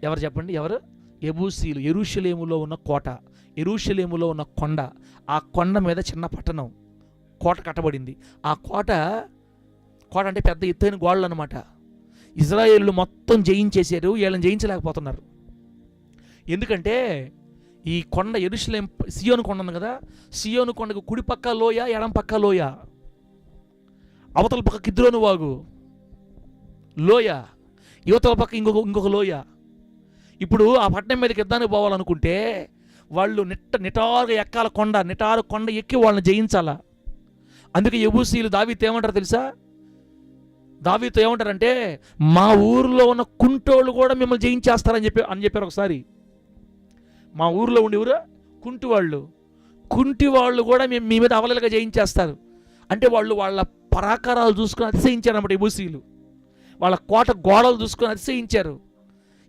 ఎవరు చెప్పండి? ఎవరు? యెబూసీలు. యెరూషలేములో ఉన్న కోట, యెరూషలేములో ఉన్న కొండ. ఆ కొండ మీద చిన్న పట్టణం, కోట కట్టబడింది. ఆ కోట అంటే పెద్ద ఎత్తైన గోడలు అనమాట. ఇజ్రాయేలు మొత్తం జయించేశారు, వీళ్ళని జయించలేకపోతున్నారు. ఎందుకంటే ఈ కొండ యెరూషలేం సియోను కొండ ఉంది కదా, సియోను కొండకు కుడి పక్క లోయ, ఎడం పక్క లోయ, అవతల పక్క కిద్రోను వాగు లోయ, యువతల పక్క ఇంకొక లోయ. ఇప్పుడు ఆ పట్టణం మీదకి యుద్ధానికి పోవాలనుకుంటే వాళ్ళు నిటారుగా ఎక్కాల కొండ, నిటారు కొండ ఎక్కి వాళ్ళని జయించాలా. అందుకే యెబూసీలు దావీదుతో ఏమంటారు తెలుసా? దావీదుతో ఏమంటారంటే, మా ఊరిలో ఉన్న కుంటోళ్ళు కూడా మిమ్మల్ని జయించేస్తారని చెప్పారు ఒకసారి. మా ఊరిలో ఉండేవారు కుంటి వాళ్ళు కూడా మీ మీద అవలలుగా జయించేస్తారు అంటే వాళ్ళు వాళ్ళ పరాకారాలు చూసుకొని అతిశయించారు అన్నమాట. యెబూసీలు వాళ్ళ కోట గోడలు చూసుకొని అతిశయించారు.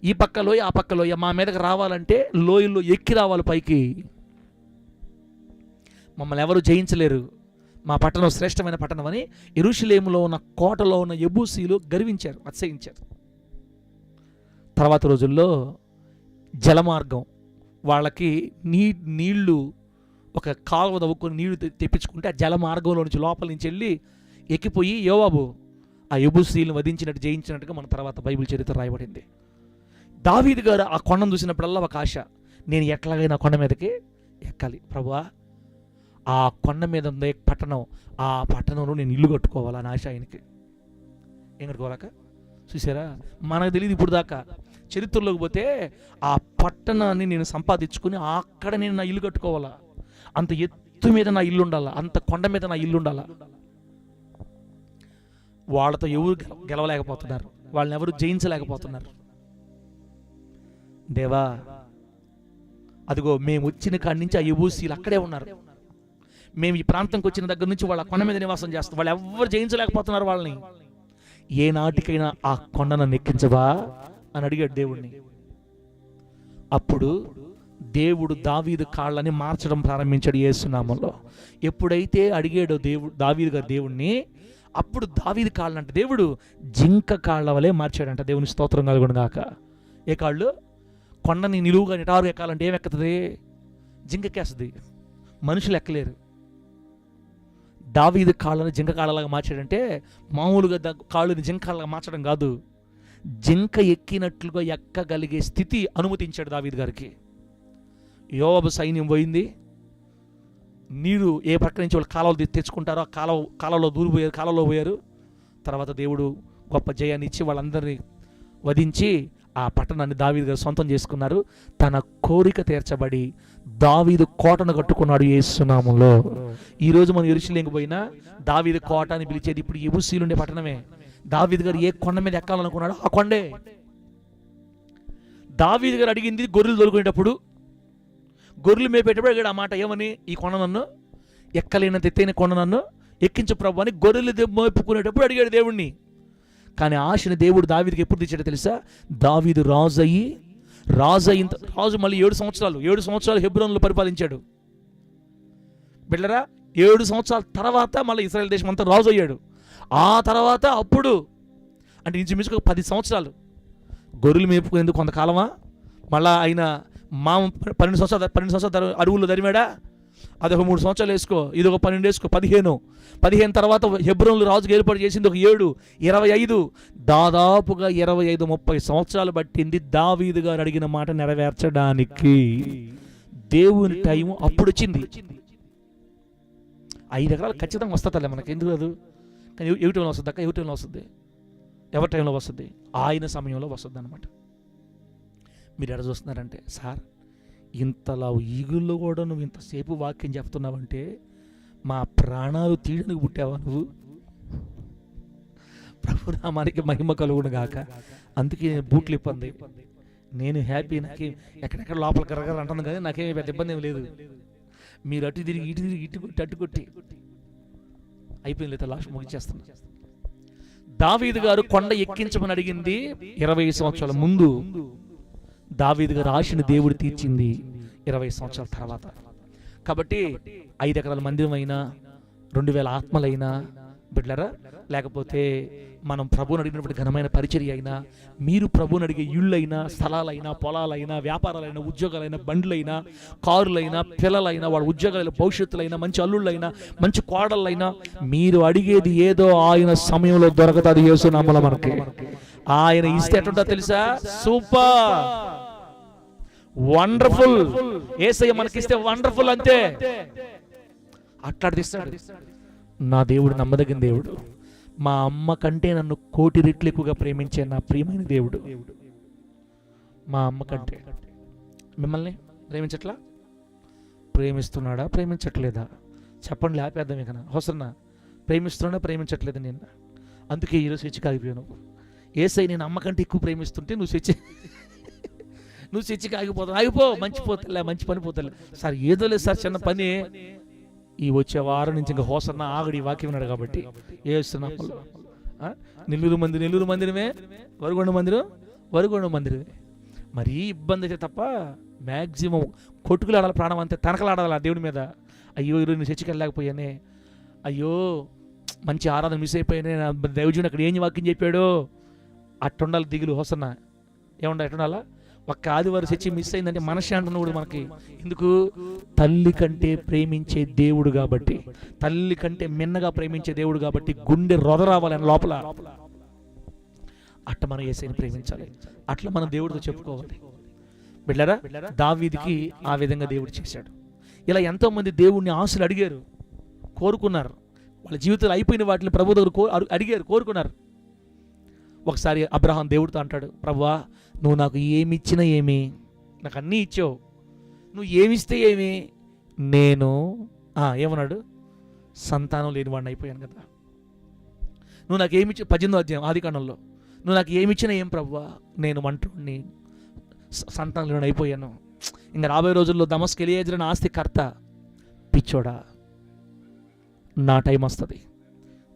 ఈ పక్క లోయ, ఆ పక్క లోయ, మా మీదకి రావాలంటే లోయల్లో ఎక్కి రావాలి పైకి, మమ్మల్ని ఎవరు జయించలేరు, మా పట్టణం శ్రేష్టమైన పట్టణం అని యెరూషలేములో ఉన్న కోటలో ఉన్న యెబూసీలు గర్వించారు, అతిశయించారు. తర్వాత రోజుల్లో జలమార్గం, వాళ్ళకి నీళ్లు ఒక కాలువ తవ్వుకొని నీళ్లు తెప్పించుకుంటే ఆ జల మార్గంలో నుంచి లోపల నుంచి వెళ్ళి ఎక్కిపోయి యోవాబు ఆ యెబూసీలను వధించినట్టు, జయించినట్టుగా మన తర్వాత బైబిల్ చరిత్ర రాయబడింది. దావీదు గారు ఆ కొండను చూసినప్పుడల్లా ఒక ఆశ, నేను ఎట్లాగైనా కొండ మీదకి ఎక్కాలి ప్రభువా, ఆ కొండ మీద ఉండే పట్టణం, ఆ పట్టణంలో నేను ఇల్లు కట్టుకోవాలని ఆశ ఆయనకి. ఏం కట్టుకోవాలక? చూసారా, మనకు తెలియదు ఇప్పుడు దాకా. చరిత్రలోకి పోతే ఆ పట్టణాన్ని నేను సంపాదించుకుని అక్కడ నేను నా ఇల్లు కట్టుకోవాలా, అంత ఎత్తు మీద నా ఇల్లు ఉండాలా, అంత కొండ మీద నా ఇల్లు ఉండాలా. వాళ్ళతో ఎవరు గెలవలేకపోతున్నారు, వాళ్ళని ఎవరు జయించలేకపోతున్నారు. దేవా, అదిగో మేము వచ్చిన కాడి నుంచి ఆ యెబూసీలు అక్కడే ఉన్నారు, మేము ఈ ప్రాంతంకి వచ్చిన దగ్గర నుంచి వాళ్ళ కొండ మీద నివాసం చేస్తాం, వాళ్ళు ఎవరు జయించలేకపోతున్నారు వాళ్ళని, ఏ నాటికైనా ఆ కొండను నెక్కించవా అని అడిగాడు దేవుడిని. అప్పుడు దేవుడు దావీదు కాళ్ళని మార్చడం ప్రారంభించాడు యేసు నామములో. ఎప్పుడైతే అడిగాడో దావీదు గారు దేవుణ్ణి, అప్పుడు దావీదు కాళ్ళంట దేవుడు జింక కాళ్ళ వలె మార్చాడంట. దేవుని స్తోత్రం కలుగును గాక. ఏ కాళ్ళు? కొండని నిలువుగా నిటారు ఎక్కాలంటే ఏం ఎక్కుతుంది? జింకకేస్తుంది, మనుషులు ఎక్కలేరు. దావీదు కాళ్ళని జింక కాళ్ళలాగా మార్చాడంటే మామూలుగా కాళ్ళని జింక కాళ్ళగా మార్చడం కాదు, జింక ఎక్కినట్లుగా ఎక్కగలిగే స్థితి అనుమతించాడు దావీదు గారికి. యోవాబు సైన్యం పోయింది, నీరు ఏ పక్క నుంచి వాళ్ళు కాలువలు తెచ్చుకుంటారో ఆ కాలువలో దూరిపోయారు, కాలువలో పోయారు. తర్వాత దేవుడు గొప్ప జయాన్ని ఇచ్చి వాళ్ళందరినీ వధించి ఆ పట్టణాన్ని దావీదు గారు సొంతం చేసుకున్నారు. తన కోరిక తీర్చబడి దావీదు కోటను కట్టుకున్నాడు యేసు నామములో. ఈరోజు మనం యెరూషలేముకు పోయినా దావీదు కోట అని పిలిచేది ఇప్పుడు యెబూసీలు ఉండే పట్టణమే. దావీదు గారు ఏ కొండ మీద ఎక్కాలనుకున్నాడో ఆ కొండే. దావీదు గారు అడిగింది గొర్రెలు తోలుకునేటప్పుడు, గొర్రెలు మేపేటప్పుడు అడిగాడు ఆ మాట, ఏమని? ఈ కొండ నన్ను ఎక్కలేనంత ఎత్తైన కొండ నన్ను ఎక్కించు ప్రభు అని గొర్రెలు మోపుకునేటప్పుడు అడిగాడు దేవుణ్ణి. కానీ ఆశని దేవుడు దావీదుకి ఎప్పుడు తెచ్చాడో తెలుసా? దావీదు రాజు అయిన రాజు మళ్ళీ 7 సంవత్సరాలు హెబ్రోనులో పరిపాలించాడు. బిడ్డరా 7 సంవత్సరాల తర్వాత మళ్ళీ ఇశ్రాయేల్ దేశం అంతా రాజు అయ్యాడు. ఆ తర్వాత అప్పుడు అంటే ఇంచుమించుకు 10 సంవత్సరాలు గొర్రెలు మేపుకునేందుకు కొంతకాలమా, మళ్ళా ఆయన 12 సంవత్సరాలు అడవుల్లో తరిమాడా, అదొక 3 సంవత్సరాలు వేసుకో, ఇదొక 12 వేసుకో, 15 తర్వాత హెబ్రోనులో రాజుకు ఏర్పాటు చేసింది ఒక 7, 25, దాదాపుగా 25-30 సంవత్సరాలు పట్టింది దావీదు గారు అడిగిన మాట నెరవేర్చడానికి. దేవుని టైం అప్పుడు వచ్చింది. 5 ఎకరాలు ఖచ్చితంగా వస్తుందిలే మనకి, ఎందుకు రాదు? కానీ ఏ టైంలో వస్తుంది అక్క? ఏ టైంలో వస్తుంది? ఎవరి టైంలో వస్తుంది? ఆయన సమయంలో వస్తుంది అనమాట. మీరు ఎక్కడ చూస్తున్నారంటే, సార్ ఇంతలా ఈగుల్లో కూడా నువ్వు ఇంతసేపు వాక్యం చెప్తున్నావంటే మా ప్రాణాలు తీయడానికి పుట్టావా నువ్వు? ప్రభునామానికి మహిమ కలుగును గాక. అందుకే బూట్లు ఇబ్బంది, నేను హ్యాపీ, నాకే ఎక్కడెక్కడ లోపల కరగర అంటాను కానీ నాకేమీ పెద్ద ఇబ్బంది ఏమి లేదు. మీరు అటు తిరిగి ఇటు కొట్టి అటు కొట్టి అయిపోయింది, లేదా లాస్ట్ ముగించేస్తున్నా. దావీదు గారు కొండ ఎక్కించమని అడిగింది 20 సంవత్సరాల ముందు. దావీదు గారు ఆశని దేవుడు తీర్చింది 20 సంవత్సరాల తర్వాత. కాబట్టి 5 ఎకరాల మందిరం అయినా, 2000 ఆత్మలైనా బిడ్డలరా, లేకపోతే మనం ప్రభువుని అడిగినప్పుడు ఘనమైన పరిచర్య అయినా, మీరు ప్రభువుని అడిగే ఇళ్ళైనా, స్థలాలైనా, పొలాలైనా, వ్యాపారాలైనా, ఉద్యోగాలైనా, బండ్లైనా, కారులైనా, పిల్లలైనా, వాళ్ళ ఉద్యోగాలైనా, భవిష్యత్తులైనా, మంచి అల్లుళ్ళైనా, మంచి కోడళ్ళైనా, మీరు అడిగేది ఏదో ఆయన సమయంలో దొరకతుంది. యేసునామములో మనకి ఆయన ఇస్తే ఎట్లుంటో తెలుసా? Super, wonderful. యేసయ్య మనకిస్తే వండర్ఫుల్, అంతే. అట్లాడిస్తాడు. నా దేవుడు నమ్మదగిన దేవుడు. మా అమ్మ కంటే నన్ను 1,000,000 రెట్లు ఎక్కువగా ప్రేమించే నా ప్రియమైన దేవుడు. మా అమ్మ కంటే మిమ్మల్ని ప్రేమిస్తున్నాడా, ప్రేమించట్లేదా? చెప్పండి, ఆపేద్దాం. ఇక హోసన్న ప్రేమిస్తున్నాడా, ప్రేమించట్లేదు? నిన్న అందుకే ఈరోజు స్విచ్ కాగిపోయావు. యేసయ్య నేను అమ్మ కంటే ఎక్కువ ప్రేమిస్తుంటే నువ్వు స్విచ్ కాగిపోతావు. ఆగిపో, మంచి పని పోతలే సార్. ఏదో లేదు సార్, చిన్న పని. ఈ వచ్చే వారం నుంచి ఇంకా హోసన్న ఆగడి వాక్యం ఉన్నాడు కాబట్టి ఏస్తున్నాము. నెల్లూరు మందిరమే, వరగొండ మందిరమే. మరీ ఇబ్బంది అయితే తప్ప మ్యాక్సిమం కొట్టుకులు ఆడాలి, ప్రాణం అంతే తనకలాడాలి ఆ దేవుడి మీద. అయ్యో ఈరోజు నేను చర్చికి వెళ్ళలేకపోయానే, అయ్యో మంచి ఆరాధన మిస్ అయిపోయానే, నా దైవజుడు అక్కడ ఏం వాక్యం చెప్పాడో, అట్టుండాలి దిగులు. హోసన్న ఏముండాలి, ఎట్టుండాలా? ఒక్క ఆదివారం చర్చి మిస్ అయిందంటే మనశ్శాంతి కూడా మనకి ఎందుకు? తల్లి కంటే ప్రేమించే దేవుడు కాబట్టి, తల్లి కంటే మిన్నగా ప్రేమించే దేవుడు కాబట్టి గుండె రొదరావాలని లోపల. అట్లా మనం యేసయ్యని ప్రేమించాలి, అట్లా మనం దేవుడితో చెప్పుకోవాలి. బిడ్డలారా, దావీదుకి ఆ విధంగా దేవుడు చేశాడు. ఇలా ఎంతోమంది దేవుడిని ఆశలు అడిగారు, కోరుకున్నారు. వాళ్ళ జీవితాలు అయిపోయిన వాటిని ప్రభు దగ్గర అడిగారు, కోరుకున్నారు. ఒకసారి అబ్రహాం దేవుడితో అంటాడు, ప్రభువా నువ్వు నాకు ఏమిచ్చినా ఏమి, నాకు అన్నీ ఇచ్చావు, నువ్వు ఏమిస్తే ఏమి, నేను ఏమన్నాడు? సంతానం లేనివాడిని అయిపోయాను కదా. నువ్వు నాకు ఏమిచ్చి 18వ అధ్యాయం ఆదికాండంలో, నువ్వు నాకు ఏమిచ్చినా ఏం ప్రభువా, నేను ఒంటరిని సంతానం లేని అయిపోయాను. ఇంకా రాబోయే రోజుల్లో దమస్కు ఎలియేజరు నా ఆస్తి కర్త. పిచ్చోడా, నా టైం వస్తుంది.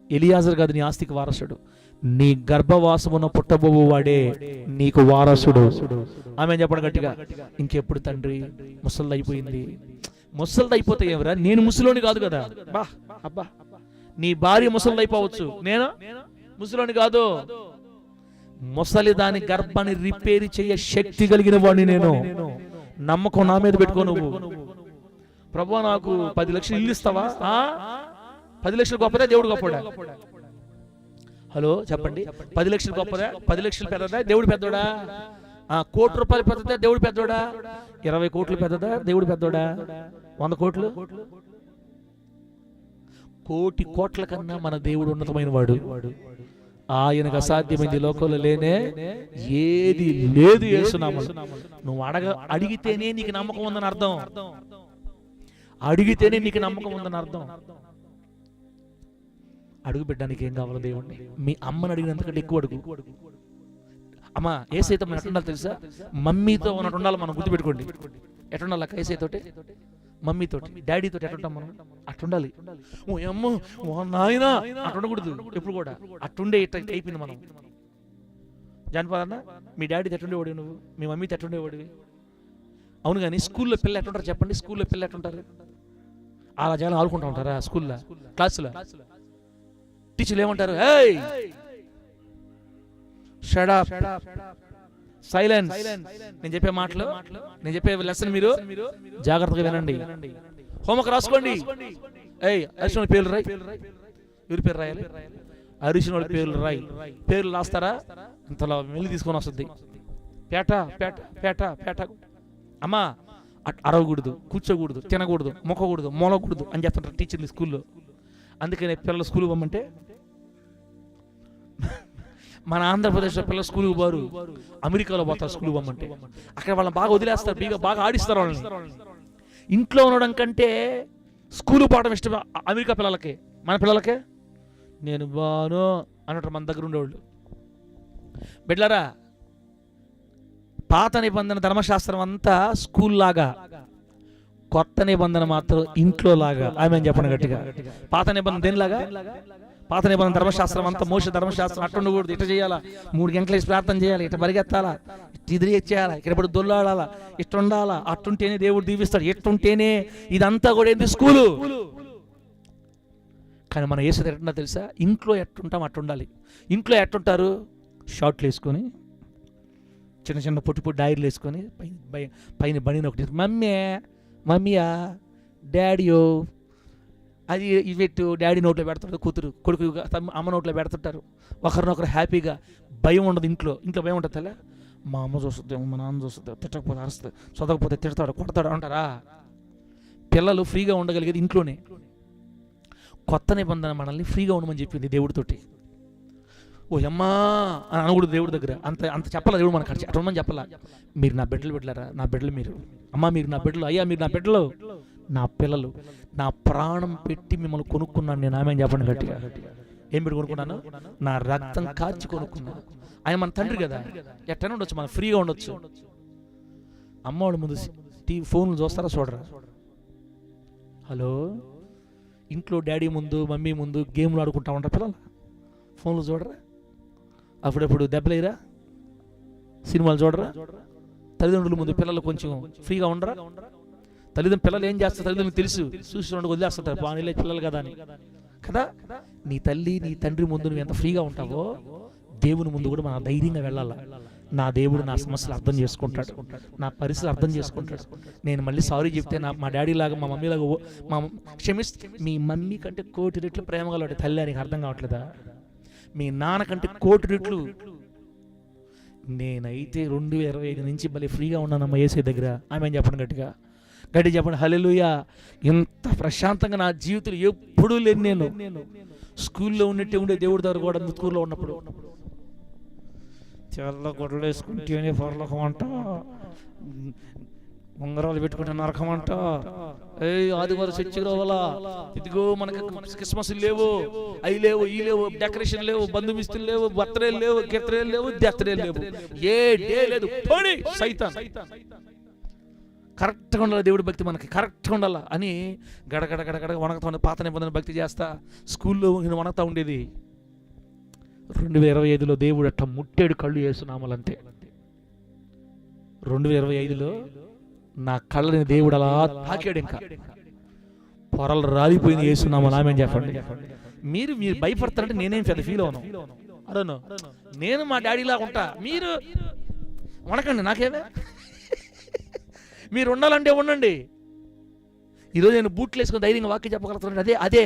ఎలియాజరు కాదు నీ ఆస్తికి వారసుడు, నీ గర్భవాసమున పుట్టబోవు వాడే నీకు వారసుడు. ఆమె చెప్పడం గట్టిగా. ఇంకెప్పుడు తండ్రి, ముసలిది అయిపోయింది. ముసలిది అయిపోతే ఎవరా? నేను ముసలోని కాదు కదా. అబ్బా, నీ భార్య ముసలిది అయిపోవచ్చు, నేను ముసలోని కాదు. ముసలి దాని గర్భాన్ని రిపేర్ చేయ శక్తి కలిగిన వాడిని నేను. నమ్మకం నా మీద పెట్టుకో నువ్వు. ప్రభువా నాకు 10 లక్షలు ఇల్లు ఇస్తావా? 10 లక్షలు గొప్పదా, దేవుడు గొప్పడా? హలో చెప్పండి, 10 లక్షలు గొప్పదా, 10 లక్షలు పెద్దదా, దేవుడు పెద్దోడా? 1 కోటి రూపాయలు పెద్దదా, దేవుడు పెద్దోడా? 20 కోట్లు పెద్దదా, దేవుడు పెద్దోడా? 100 కోట్లు? 1,000,000 కోట్ల కన్నా మన దేవుడు ఉన్నతమైన వాడు. ఆయనకు అసాధ్యమైంది లోకంలో లేనే ఏది లేదు. యేసునామములో నువ్వు అడిగితేనే నీకు నమ్మకం ఉందని అర్థం. అడిగితేనే నీకు నమ్మకం ఉందని అర్థం. అడుగు బిడ్డానికి ఏం కావాలో దేవుణ్ణి. మీ అమ్మని అడిగినంతకంటే ఎక్కువ అడుగు. అమ్మ యేసయ్యతో మనం ఎట్లుండాలి తెలుసా? మమ్మీతో ఉన్నట్టు ఉండాలి. మనం గుర్తుపెట్టుకోండి. ఎట్లుండాలి యేసయ్యతోటి? మమ్మీతోటి డాడీతోటి ఎట్టుంటాం మనం? అట్టుండాలి. ఓ అమ్మో ఓ నాయనా అట్టుండకూడదు ఎప్పుడు కూడా. అట్టుండే ఇట్లా అయిపోయింది మనం. జానపదన్నా మీ డాడీ ఎట్టుండేవాడు, నువ్వు మీ మమ్మీతో ఎట్టుండేవాడివి? అవును, కానీ స్కూల్లో పిల్లలు ఎట్టుంటారు చెప్పండి? స్కూల్లో పిల్లలు ఎట్టుంటారు? అలా జనం ఆడుకుంటూ ఉంటారా స్కూల్లో, క్లాసులో? టీచర్లు ఏమంటారు? ఏయ్ షట్ అప్, సైలెన్స్. నేను చెప్పే మాటలు, నేను చెప్పే లెసన్ మీరు జాగ్రత్తగా వినండి. హోంవర్క్ రాసుకోండి. ఏయ్ అరిచిన పేర్లు రాయి. ఎవరి పేరు రాయాలి? అరిచిన వాళ్ళ పేర్లు రాయి. పేర్లు రాస్తారా? ఇంతలో వెళ్ళి తీసుకొని వస్తుంది. పేట పేట పేట పేట. అమ్మా అరవకూడదు, కూర్చోకూడదు, తినకూడదు, మొక్కకూడదు, మొలకూడదు అని చెప్తుంటారు టీచర్లు స్కూల్లో. అందుకనే పిల్లలు స్కూల్కి పోమంటే, మన ఆంధ్రప్రదేశ్లో పిల్లలు స్కూల్కి పోరు, అమెరికాలో పోతారు స్కూల్కి పోమంటే. అక్కడ వాళ్ళని బాగా వదిలేస్తారు, బాగా ఆడిస్తారు వాళ్ళని. ఇంట్లో ఉండడం కంటే స్కూల్కి పోవడం ఇష్టం అమెరికా పిల్లలకి. మన పిల్లలకే నేను బాను అన్నట్టు మన దగ్గర ఉండేవాళ్ళు. బిడ్డలారా, పాత నిబంధన ధర్మశాస్త్రం అంతా స్కూల్ లాగా, కొత్త నిబంధన మాత్రం ఇంట్లో లాగా. ఆమె చెప్పండి గట్టిగా. పాత నిబంధన దేనిలాగా? పాత నిబంధన ధర్మశాస్త్రం అంతా మోసే ధర్మశాస్త్రం. అట్టు ఉండకూడదు, ఇట్లా చేయాలా, 3 గంటలు ప్రార్థన చేయాలి, ఇట్లా పరిగెత్తాలా, ఇదిరి చేయాలా, ఇక్కడ ఇప్పుడు దొల్లాడాలా, ఇట్టు ఉండాలా, అట్టుంటేనే దేవుడు దీవిస్తాడు, ఎట్టుంటేనే. ఇదంతా కూడా ఏంటి? స్కూలు. కానీ మన యేసు ఎట్టుంటా తెలుసా? ఇంట్లో ఎట్టుంటాం అట్టుండాలి. ఇంట్లో ఎట్టుంటారు? షార్ట్లు వేసుకొని, చిన్న చిన్న పొట్టి పొట్టి డైర్లు వేసుకొని, పైన బండిని ఒకటి, మమ్మీయా డాడీయో అది ఇవి పెట్టు, డాడీ నోట్లో పెడుతుంటారు, కూతురు కొడుకు అమ్మ నోట్లో పెడుతుంటారు. ఒకరినొకరు హ్యాపీగా. భయం ఉండదు ఇంట్లో. ఇంట్లో భయం ఉంటుంది తెల్ల, మా అమ్మ చూస్తుంది, మా నాన్న చూస్తుంది, తిట్టకపోతే అరుస్తుంది, చదవకపోతే తిడతాడు, కొడతాడు అంటారా? పిల్లలు ఫ్రీగా ఉండగలిగేది ఇంట్లోనే. కొత్త నిబంధన మనల్ని ఫ్రీగా ఉండమని చెప్పింది దేవుడితోటి. ఓ అమ్మా అని అనకూడదు దేవుడి దగ్గర. అంత చెప్పాలా దేవుడు మనకు? అట్లా ఉండమని చెప్పాలా? మీరు నా బిడ్డలు పెట్టలేరా? నా బిడ్డలు మీరు. అమ్మా మీరు నా బిడ్డలు, అయ్యా మీరు నా బిడ్డలు, నా పిల్లలు, నా ప్రాణం పెట్టి మిమ్మల్ని కొనుక్కున్నాను నేను. ఆమె చెప్పండి గట్టిగా. ఏం పెట్టి కొనుక్కున్నాను? నా రక్తం కాచి కొనుక్కున్నాను. ఆయన మన తండ్రి కదా, ఎట్లా ఉండొచ్చు, మనం ఫ్రీగా ఉండొచ్చు. అమ్మవాడు ముందు ఫోన్లు చూస్తారా చూడరా? హలో, ఇంట్లో డాడీ ముందు మమ్మీ ముందు గేమ్లు ఆడుకుంటా ఉంటారు పిల్లలు, ఫోన్లు చూడరా? అప్పుడప్పుడు దెబ్బలేరా? సినిమాలు చూడరా? తల్లిదండ్రుల ముందు పిల్లలు కొంచెం ఫ్రీగా ఉండరా? పిల్లలు ఏం చేస్తారు తల్లిదండ్రులకు తెలుసు, చూసి రెండు వదిలేస్తుంటారు, బాగానే పిల్లలు కదా అని కదా. నీ తల్లి నీ తండ్రి ముందు నువ్వు ఎంత ఫ్రీగా ఉంటావో దేవుని ముందు కూడా మనం ధైర్యంగా వెళ్ళాలా. నా దేవుడు నా సమస్యలు అర్థం చేసుకుంటాడు, నా పరిస్థితులు అర్థం చేసుకుంటాడు. నేను మళ్ళీ సారీ చెప్తే మా డాడీ లాగా మా మమ్మీ లాగా మీ మమ్మీ కంటే 1,000,000 రెట్లు ప్రేమ గలవాడి తల్లి అని అర్థం కావట్లేదా? మీ నాన్న కంటే 1,000,000 రెట్లు. నేనైతే 2025 నుంచి మళ్ళీ ఫ్రీగా ఉన్నానమ్మా యేసే దగ్గర. ఆమె చెప్పండి గట్టిగా, గట్టి చెప్పండి హల్లెలూయా. ఇంత ప్రశాంతంగా నా జీవితంలో ఎప్పుడూ లేదు. నేను స్కూల్లో ఉన్నట్టే ఉండే దేవుడి దగ్గర కూడా స్కూల్లో ఉన్నప్పుడు చాలా గొడవలు వేసుకుంటేనే పరలోకం అంట, ఉంగరాలు పెట్టుకుంటే నరకం అంట. ఆదివారం చర్చికి రావాలా, ఇదిగో మనకి క్రిస్మస్ లేవు, అవి లేవు, ఈ లేవు, డెకరేషన్ లేవు, బంధుమిస్తులు లేవు, బర్త్డేలు లేవు, గిర్త్రేలు లేవు, డెత్రేలు లేవు, ఏ డే లేదు. సైతాన్. కరెక్ట్గా ఉండాలి దేవుడి భక్తి, మనకి కరెక్ట్గా ఉండాలా అని గడగడ గడగడ వణకుతా. పాత నిబంధన భక్తి చేస్తా స్కూల్లో వణకుతా ఉండేది. 2025లో దేవుడు అట్లా ముట్టేడు కళ్ళు యేసునామలంతే. 2025లో నా కళ్ళని దేవుడు అలా తాకాడు, ఇంకా పొరలు రాలిపోయింది యేసునామలు. ఆమె చెప్పండి. మీరు భయపడతారంటే నేనేం పెద్ద ఫీల్ అవును. అడను నేను మా డాడీలాగా ఉంటా, మీరు వణకండి, నాకేమే. మీరు ఉండాలంటే ఉండండి. ఈరోజు నేను బూట్లు వేసుకొని ధైర్యంగా వాక్యం చెప్పగలుగుతాను. అదే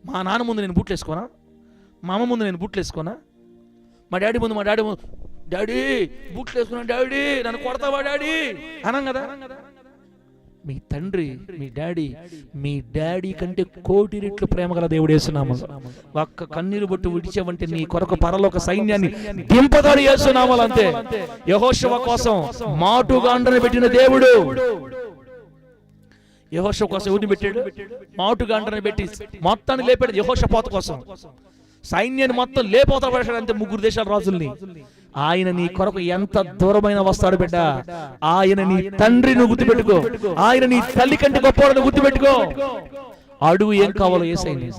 మా నాన్న ముందు నేను బూట్లు వేసుకోనా? మా అమ్మ ముందు నేను బూట్లు వేసుకోనా? మా డాడీ ముందు డాడీ బూట్లు వేసుకున్నాను, డాడీ నన్ను కొడతావా డాడీ అనం కదా. మీ తండ్రి మీ డాడీ కంటే 1,000,000 రెట్లు ప్రేమ గల దేవుడు యేసునామం. ఒక్క కన్నీరు బొట్టు విడిచావంటే నీ కొరకు పరలోక సైన్యాన్ని దింపదాడు యేసునామం అంతే. యెహోషువ కోసం మాటుగా అండను పెట్టిన దేవుడు. యెహోషువ కోసం ఎవరిని పెట్టాడు? మాటుగా అండను పెట్టి మొత్తాన్ని లేపాడు. యెహోషాపాతు కోసం సైన్యాన్ని మొత్తం లేపోతా పడేశాడు అంతే, 3 దేశాల రాజుల్ని. ఆయన నీ కొరకు ఎంత దూరమైన వస్తాడు బిడ్డ. ఆయన నీ తండ్రిని గుర్తుపెట్టుకో, ఆయన నీ తల్లి కంటే గొప్పవాడని గుర్తుపెట్టుకో. అడుగు ఏం కావాలో యేసయ్యని.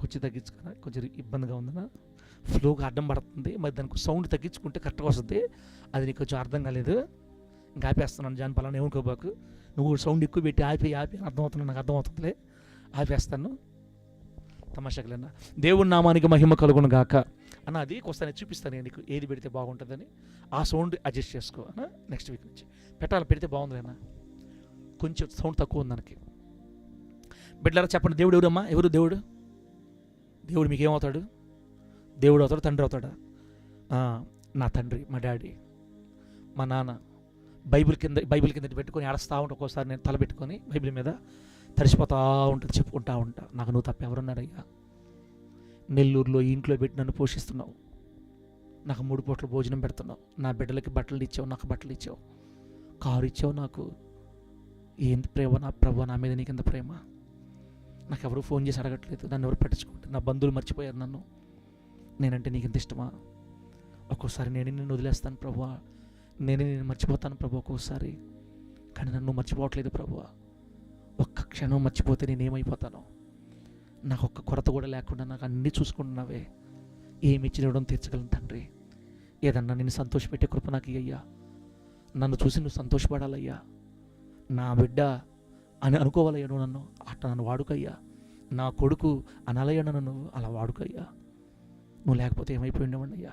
కొంచెం తగ్గించుకున్నా, కొంచెం ఇబ్బందిగా ఉందన్నా, ఫ్లోగా అడ్డం పడుతుంది, మరి దానికి సౌండ్ తగ్గించుకుంటే కరెక్ట్గా వస్తుంది. అది నీకు కొంచెం అర్థం కాలేదు, ఇంకా ఆపేస్తున్నాను. జాన్ పలానా ఏమనుకోబాకు, నువ్వు సౌండ్ ఎక్కువ పెట్టి ఆపి అర్థమవుతున్నా, నాకు అర్థమవుతుందిలే, ఆపేస్తాను. తమాషాకులన్నా. దేవుని నామానికి మహిమ కలుగును గాక అన్న. అది కొస్తాను చూపిస్తాను నీకు ఏది పెడితే బాగుంటుందని. ఆ సౌండ్ అడ్జస్ట్ చేసుకో అన్న. నెక్స్ట్ వీక్ నుంచి పెట్టాలి, పెడితే బాగుంది అన్న. కొంచెం సౌండ్ తక్కువ ఉంది దానికి. బిడ్డలారా చెప్పండి, దేవుడు ఎవరమ్మా? ఎవరు దేవుడు? దేవుడు మీకేమవుతాడు? దేవుడు అవుతాడు, తండ్రి అవుతాడా? నా తండ్రి, మా డాడీ, మా నాన్న. బైబిల్ కింద పెట్టుకొని ఆడస్తూ ఉంటా. ఒక్కోసారి నేను తల పెట్టుకొని బైబిల్ మీద తడిసిపోతూ ఉంటుంది, చెప్పుకుంటా ఉంటా. నాకు నువ్వు తప్ప ఎవరున్నారయ్యా? నెల్లూరులో ఇంట్లో పెట్టి నన్ను పోషిస్తున్నావు, నాకు 3 పూట్ల భోజనం పెడుతున్నావు, నా బిడ్డలకి బట్టలు ఇచ్చావు, నాకు బట్టలు ఇచ్చావు, కారు ఇచ్చావు. నాకు ఏంటి ప్రేమ నా ప్రభు, నా మీద నీకెంత ప్రేమ. నాకు ఎవరు ఫోన్ చేసి అడగట్లేదు, నన్ను ఎవరు పట్టించుకుంటారు, నా బంధువులు మర్చిపోయారు నన్ను. నేనంటే నీకెంత ఇష్టమా? ఒక్కోసారి నేను నిన్ను వదిలేస్తాను ప్రభువా, నేను మర్చిపోతాను ప్రభు ఒక్కోసారి, కానీ నన్ను మర్చిపోవట్లేదు ప్రభువా. ఒక్క క్షణం మర్చిపోతే నేనేమైపోతాను? నాకు ఒక్క కొరత కూడా లేకుండా నాకు అన్నీ చూసుకుంటున్నావే. ఏమి ఇచ్చినవడం తీర్చగలను తండ్రి. ఏదన్నా నేను సంతోషపెట్టే కృప నాకు అయ్యా. నన్ను చూసి నువ్వు సంతోషపడాలయ్యా. నా బిడ్డ అని అనుకోవాలయ్యా నువ్వు నన్ను. అట్లా నన్ను వాడుకయ్యా. నా కొడుకు అనాలయ్యా నన్ను, అలా వాడుకయ్యా. నువ్వు లేకపోతే ఏమైపోయిండేవాడిని అయ్యా.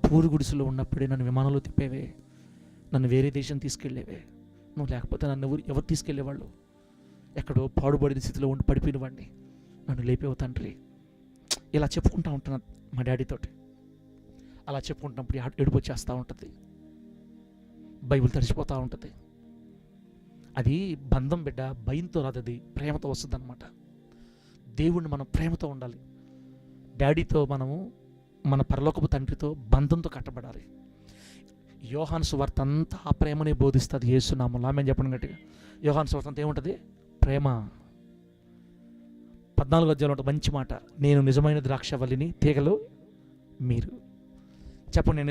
పూరు గుడిసెలో ఉన్నప్పుడే నన్ను విమానంలో తిప్పేవే, నన్ను వేరే దేశం తీసుకెళ్ళేవే. నువ్వు లేకపోతే నన్ను ఎవరు తీసుకెళ్ళేవాళ్ళు? ఎక్కడో పాడుబడిన స్థితిలో ఉండి పడిపోయిన వాడిని నన్ను లేపేవు తండ్రి. ఇలా చెప్పుకుంటూ ఉంటున్నా మా డాడీతోటి. అలా చెప్పుకుంటున్నప్పుడు ఏడుపు వచ్చేస్తూ ఉంటుంది, బైబిల్ తడిచిపోతూ ఉంటుంది. అది బంధం బిడ్డ, భయంతో రాదు, అది ప్రేమతో వస్తుంది అనమాట. దేవుణ్ణి మనం ప్రేమతో ఉండాలి. డాడీతో మనము మన పరలోకపు తండ్రితో బంధంతో కట్టబడాలి. యోహాను సువార్త అంతా ఆ ప్రేమనే బోధిస్తుంది. యేసునామములో ఆమేన్ చెప్పండి గట్టిగా. యోహాను సువార్త అంతా ఏముంటుంది? ప్రేమ. 14వ అధ్యాయంలో ఉంటుంది మంచి మాట, నేను నిజమైన ద్రాక్షవల్లిని, తీగలు మీరు. చెప్పండి, నేను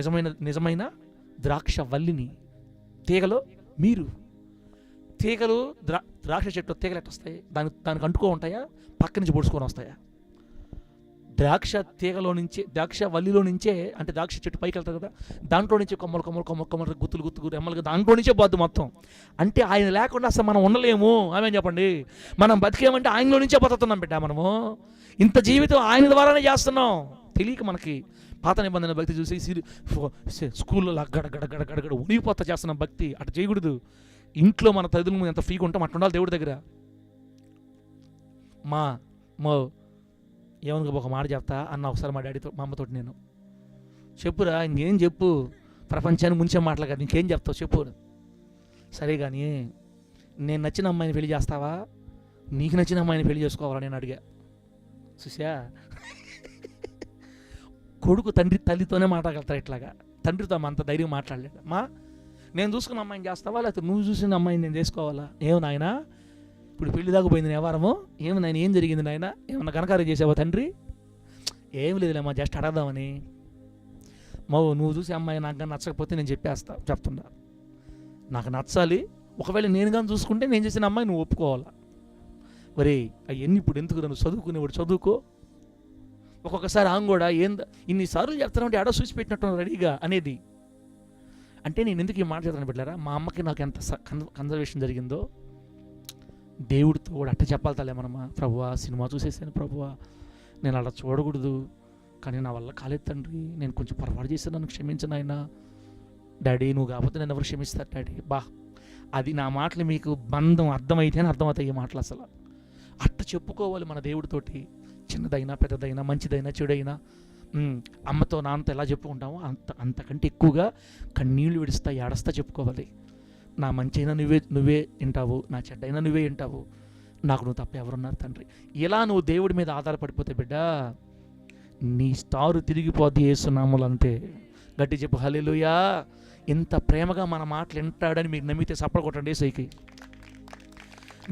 నిజమైన ద్రాక్షవల్లిని, తీగలు మీరు. తీగలు ద్రాక్ష చెట్టు తీగలు ఎట్ట వస్తాయి? దానికి అంటుకో ఉంటాయా? పక్క నుంచి పొడుచుకొని వస్తాయా? ద్రాక్ష తీగలో నుంచి, ద్రాక్ష వల్లిలో నుంచే, అంటే ద్రాక్ష చెట్టు పైకి వెళ్తారు కదా, దాంట్లో నుంచి కొమ్మలు గుత్తులు రెమ్మలుగా దాంట్లో నుంచే పోద్దు మొత్తం. అంటే ఆయన లేకుండా అసలు మనం ఉండలేము. ఆమేన్ చెప్పండి. మనం బతికేమంటే ఆయనలో నుంచే బతుకుతున్నాం బిడ్డ. మనము ఇంత జీవితం ఆయన ద్వారానే చేస్తున్నాం. తెలియక మనకి పాత నిబంధన భక్తి చూసి స్కూల్లో గడగడ ఉనిగిపోతా చేస్తున్నాం భక్తి. అటు చేయకూడదు. ఇంట్లో మన తల్లిదండ్రులు ఎంత ఫ్రీగా ఉంటాం అట్లా ఉండాలి దేవుడి దగ్గర. మా ఏమనుకో ఒక మాట చెప్తా అన్న ఒకసారి మా డాడీతో, మా అమ్మతోటి, నేను చెప్పురా ఇంకేం చెప్పు, ప్రపంచాన్ని ముంచే మాటలు కదా, ఇంకేం చెప్తావు చెప్పు. సరే కానీ నేను నచ్చిన అమ్మాయిని పెళ్లి చేస్తావా, నీకు నచ్చిన అమ్మాయిని పెళ్లి చేసుకోవాలా నేను అడిగా. చూసా, కొడుకు తల్లితోనే మాట్లాడగలుగుతారు ఇట్లాగా, తండ్రితో అంత ధైర్యం మాట్లాడలేదు. నేను చూసుకున్న అమ్మాయిని చేస్తావా, లేకపోతే నువ్వు చూసిన అమ్మాయిని నేను చేసుకోవాలా? ఏమో నాయనా, ఇప్పుడు పెళ్లి దాకా పోయింది వ్యవహారము, ఏమి నాయన ఏం జరిగింది నాయన, ఏమన్నా ఘనకార్యం చేసావా తండ్రి? ఏం లేదులేమ్మా, జస్ట్ అడగదామని. నువ్వు చూసే అమ్మాయి నాకు కానీ నచ్చకపోతే నేను చెప్తున్నా, నాకు నచ్చాలి. ఒకవేళ నేను కానీ చూసుకుంటే నేను చేసిన అమ్మాయి నువ్వు ఒప్పుకోవాలా. వరే అవన్నీ ఇప్పుడు ఎందుకు, నువ్వు చదువుకునేవాడు చదువుకో. ఒక్కొక్కసారి ఆమె కూడా ఇన్నిసార్లు చెప్తానంటే ఎడో చూసి పెట్టినట్టు రెడీగా అనేది. అంటే నేను ఎందుకు ఈ మాట చెప్తాను బిడ్డలారా, మా అమ్మకి నాకు ఎంత కన్జర్వేషన్ జరిగిందో దేవుడితో కూడా అట్ట చెప్పాలి తల్లే మనమా. ప్రభువా సినిమా చూసేసాను ప్రభువా, నేను అలా చూడకూడదు, కానీ నా వల్ల కాలేదు తండ్రి, నేను కొంచెం పొరపాటు చేశాను, నన్ను క్షమించను ఆయన. డాడీ నువ్వు కాకపోతే నేను ఎవరు క్షమిస్తారు డాడీ. అది నా మాటలు మీకు బంధం అర్థమైతేనే అర్థమవుతాయి ఈ మాటలు. అసలు అట్ట చెప్పుకోవాలి మన దేవుడితోటి, చిన్నదైనా పెద్దదైనా మంచిదైనా చెడైనా. అమ్మతో నాన్నతో ఎలా చెప్పుకుంటామో అంతకంటే ఎక్కువగా కన్నీళ్లు విడుస్తా ఏడస్తా చెప్పుకోవాలి. నా మంచి అయినా నువ్వే వింటావు, నా చెడ్డైనా నువ్వే వింటావు, నాకు నువ్వు తప్ప ఎవరున్నారు తండ్రి. ఇలా నువ్వు దేవుడి మీద ఆధారపడిపోతే బిడ్డ నీ స్టారు తిరిగిపోద్ది యేసునామములో. అంతే. గట్టి చెప్పు హల్లెలూయా. ఇంత ప్రేమగా మన మాటలు వింటాడని మీకు నమ్మితే సప్పలు కొట్టండి యేసుకి.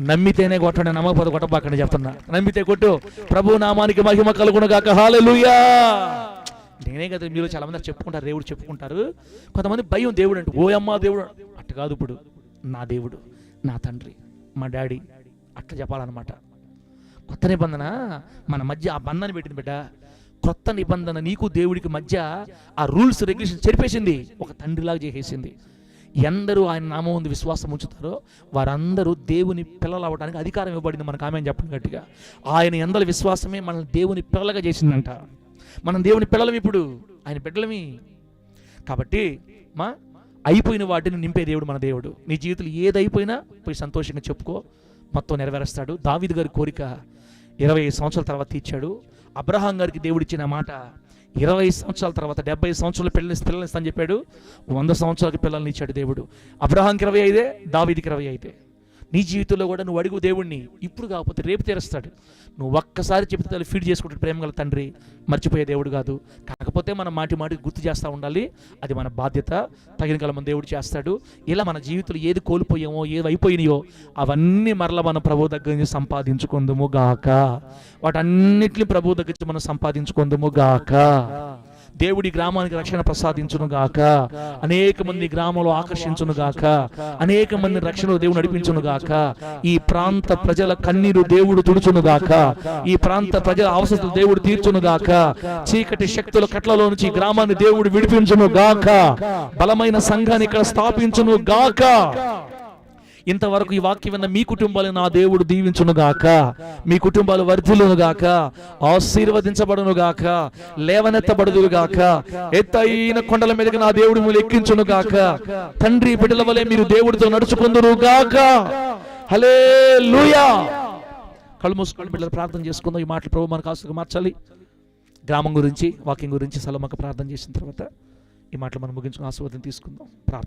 నమ్మితేనే కొట్టండి, నమ్మకపోతే కొట్టబాకండి చెప్తున్నా. నమ్మితే కొట్టు. ప్రభు నామానికి మహిమ కలుగును గాక. హల్లెలూయా. నేనే కదా, మీరు చాలామంది చెప్పుకుంటారు, దేవుడు చెప్పుకుంటారు. కొంతమంది భయం దేవుడు అంటే, ఓ అమ్మ దేవుడు అట్టు కాదు. ఇప్పుడు నా దేవుడు, నా తండ్రి, మా డాడీ అట్లా చెప్పాలన్నమాట. కొత్త నిబంధన మన మధ్య ఆ బంధాన్ని పెట్టింది బిడ్డ. కొత్త నిబంధన నీకు దేవుడికి మధ్య ఆ రూల్స్ రెగ్యులేషన్ చెరిపేసింది, ఒక తండ్రిలాగా చేసేసింది. ఎందరూ ఆయన నామం ఉంది విశ్వాసం ఉంచుతారో వారందరూ దేవుని పిల్లలు అవ్వడానికి అధికారం ఇవ్వబడింది. మనకు ఆమె చెప్పండి గట్టిగా. ఆయన ఎందరి విశ్వాసమే మనల్ని దేవుని పిల్లలుగా చేసిందంట. మనం దేవుని పిల్లలం, ఇప్పుడు ఆయన బిడ్డలమి. కాబట్టి అయిపోయిన వాటిని నింపే దేవుడు మన దేవుడు. నీ జీవితంలో ఏదైపోయినా పోయి సంతోషంగా చెప్పుకో, మొత్తం నెరవేరుస్తాడు. దావీదు గారి కోరిక 25 సంవత్సరాల తర్వాత తీర్చాడు. అబ్రహాం గారికి దేవుడు ఇచ్చిన మాట 20 సంవత్సరాల తర్వాత 70 సంవత్సరాలు పిల్లల్ని ఇస్తాను చెప్పాడు. 100 సంవత్సరాలకి పిల్లల్ని ఇచ్చాడు దేవుడు. అబ్రహాంకి 25, దావీదికి 25. నీ జీవితంలో కూడా నువ్వు అడుగు దేవుణ్ణి, ఇప్పుడు కాకపోతే రేపు తీరుస్తాడు. నువ్వు ఒక్కసారి చెప్తే ఫీడ్ చేసుకుంటాడు. ప్రేమ గల తండ్రి, మర్చిపోయే దేవుడు కాదు. కాకపోతే మనం మాటికి గుర్తు చేస్తూ ఉండాలి, అది మన బాధ్యత. తగిన కాలం మన దేవుడు చేస్తాడు. ఇలా మన జీవితంలో ఏది కోల్పోయామో, ఏది అయిపోయినాయో అవన్నీ మరలా మనం ప్రభు దగ్గర నుంచి సంపాదించుకుందుము గాక. వాటన్నిటిని ప్రభు దగ్గర నుంచి మనం సంపాదించుకుందుము గాక. దేవుడి గ్రామానికి రక్షణ ప్రసాదించును గాక. అనేక మంది గ్రామంలో ఆకర్షించును గాక. అనేక మంది రక్షణలో దేవుడు నడిపించును గాక. ఈ ప్రాంత ప్రజల కన్నీరు దేవుడు తుడుచును గాక. ఈ ప్రాంత ప్రజల అవసరతలు దేవుడు తీర్చును గాక. చీకటి శక్తుల కట్లలో నుంచి ఈ గ్రామాన్ని దేవుడు విడిపించును గాక. బలమైన సంఘాన్ని ఇక్కడ స్థాపించును గాక. ఇంతవరకు ఈ వాక్యం విన్న మీ కుటుంబాలను నా దేవుడు దీవించును గాక. మీ కుటుంబాలు వర్ధిల్లును గాక, ఆశీర్వదించబడును గాక, లేవనెత్తబడును గాక. ఎత్తైన కొండల మీదకి నా దేవుడు మీరు ఎక్కించును గాక. తండ్రి బిడ్డల వలె మీరు దేవుడితో నడుచుకుందురు గాక. హల్లెలూయా. కళ్ళు మూసుకొని బిడ్డలు ప్రార్థన చేసుకుందాం. ఈ మాటలు ప్రభు మనకు ఆశగా మార్చాలి. గ్రామం గురించి, వాక్యం గురించి సలమక ప్రార్థన చేసిన తర్వాత ఈ మాటలు మనం ముగించుకుని ఆశీర్వాదం తీసుకుందాం. ప్రార్థన.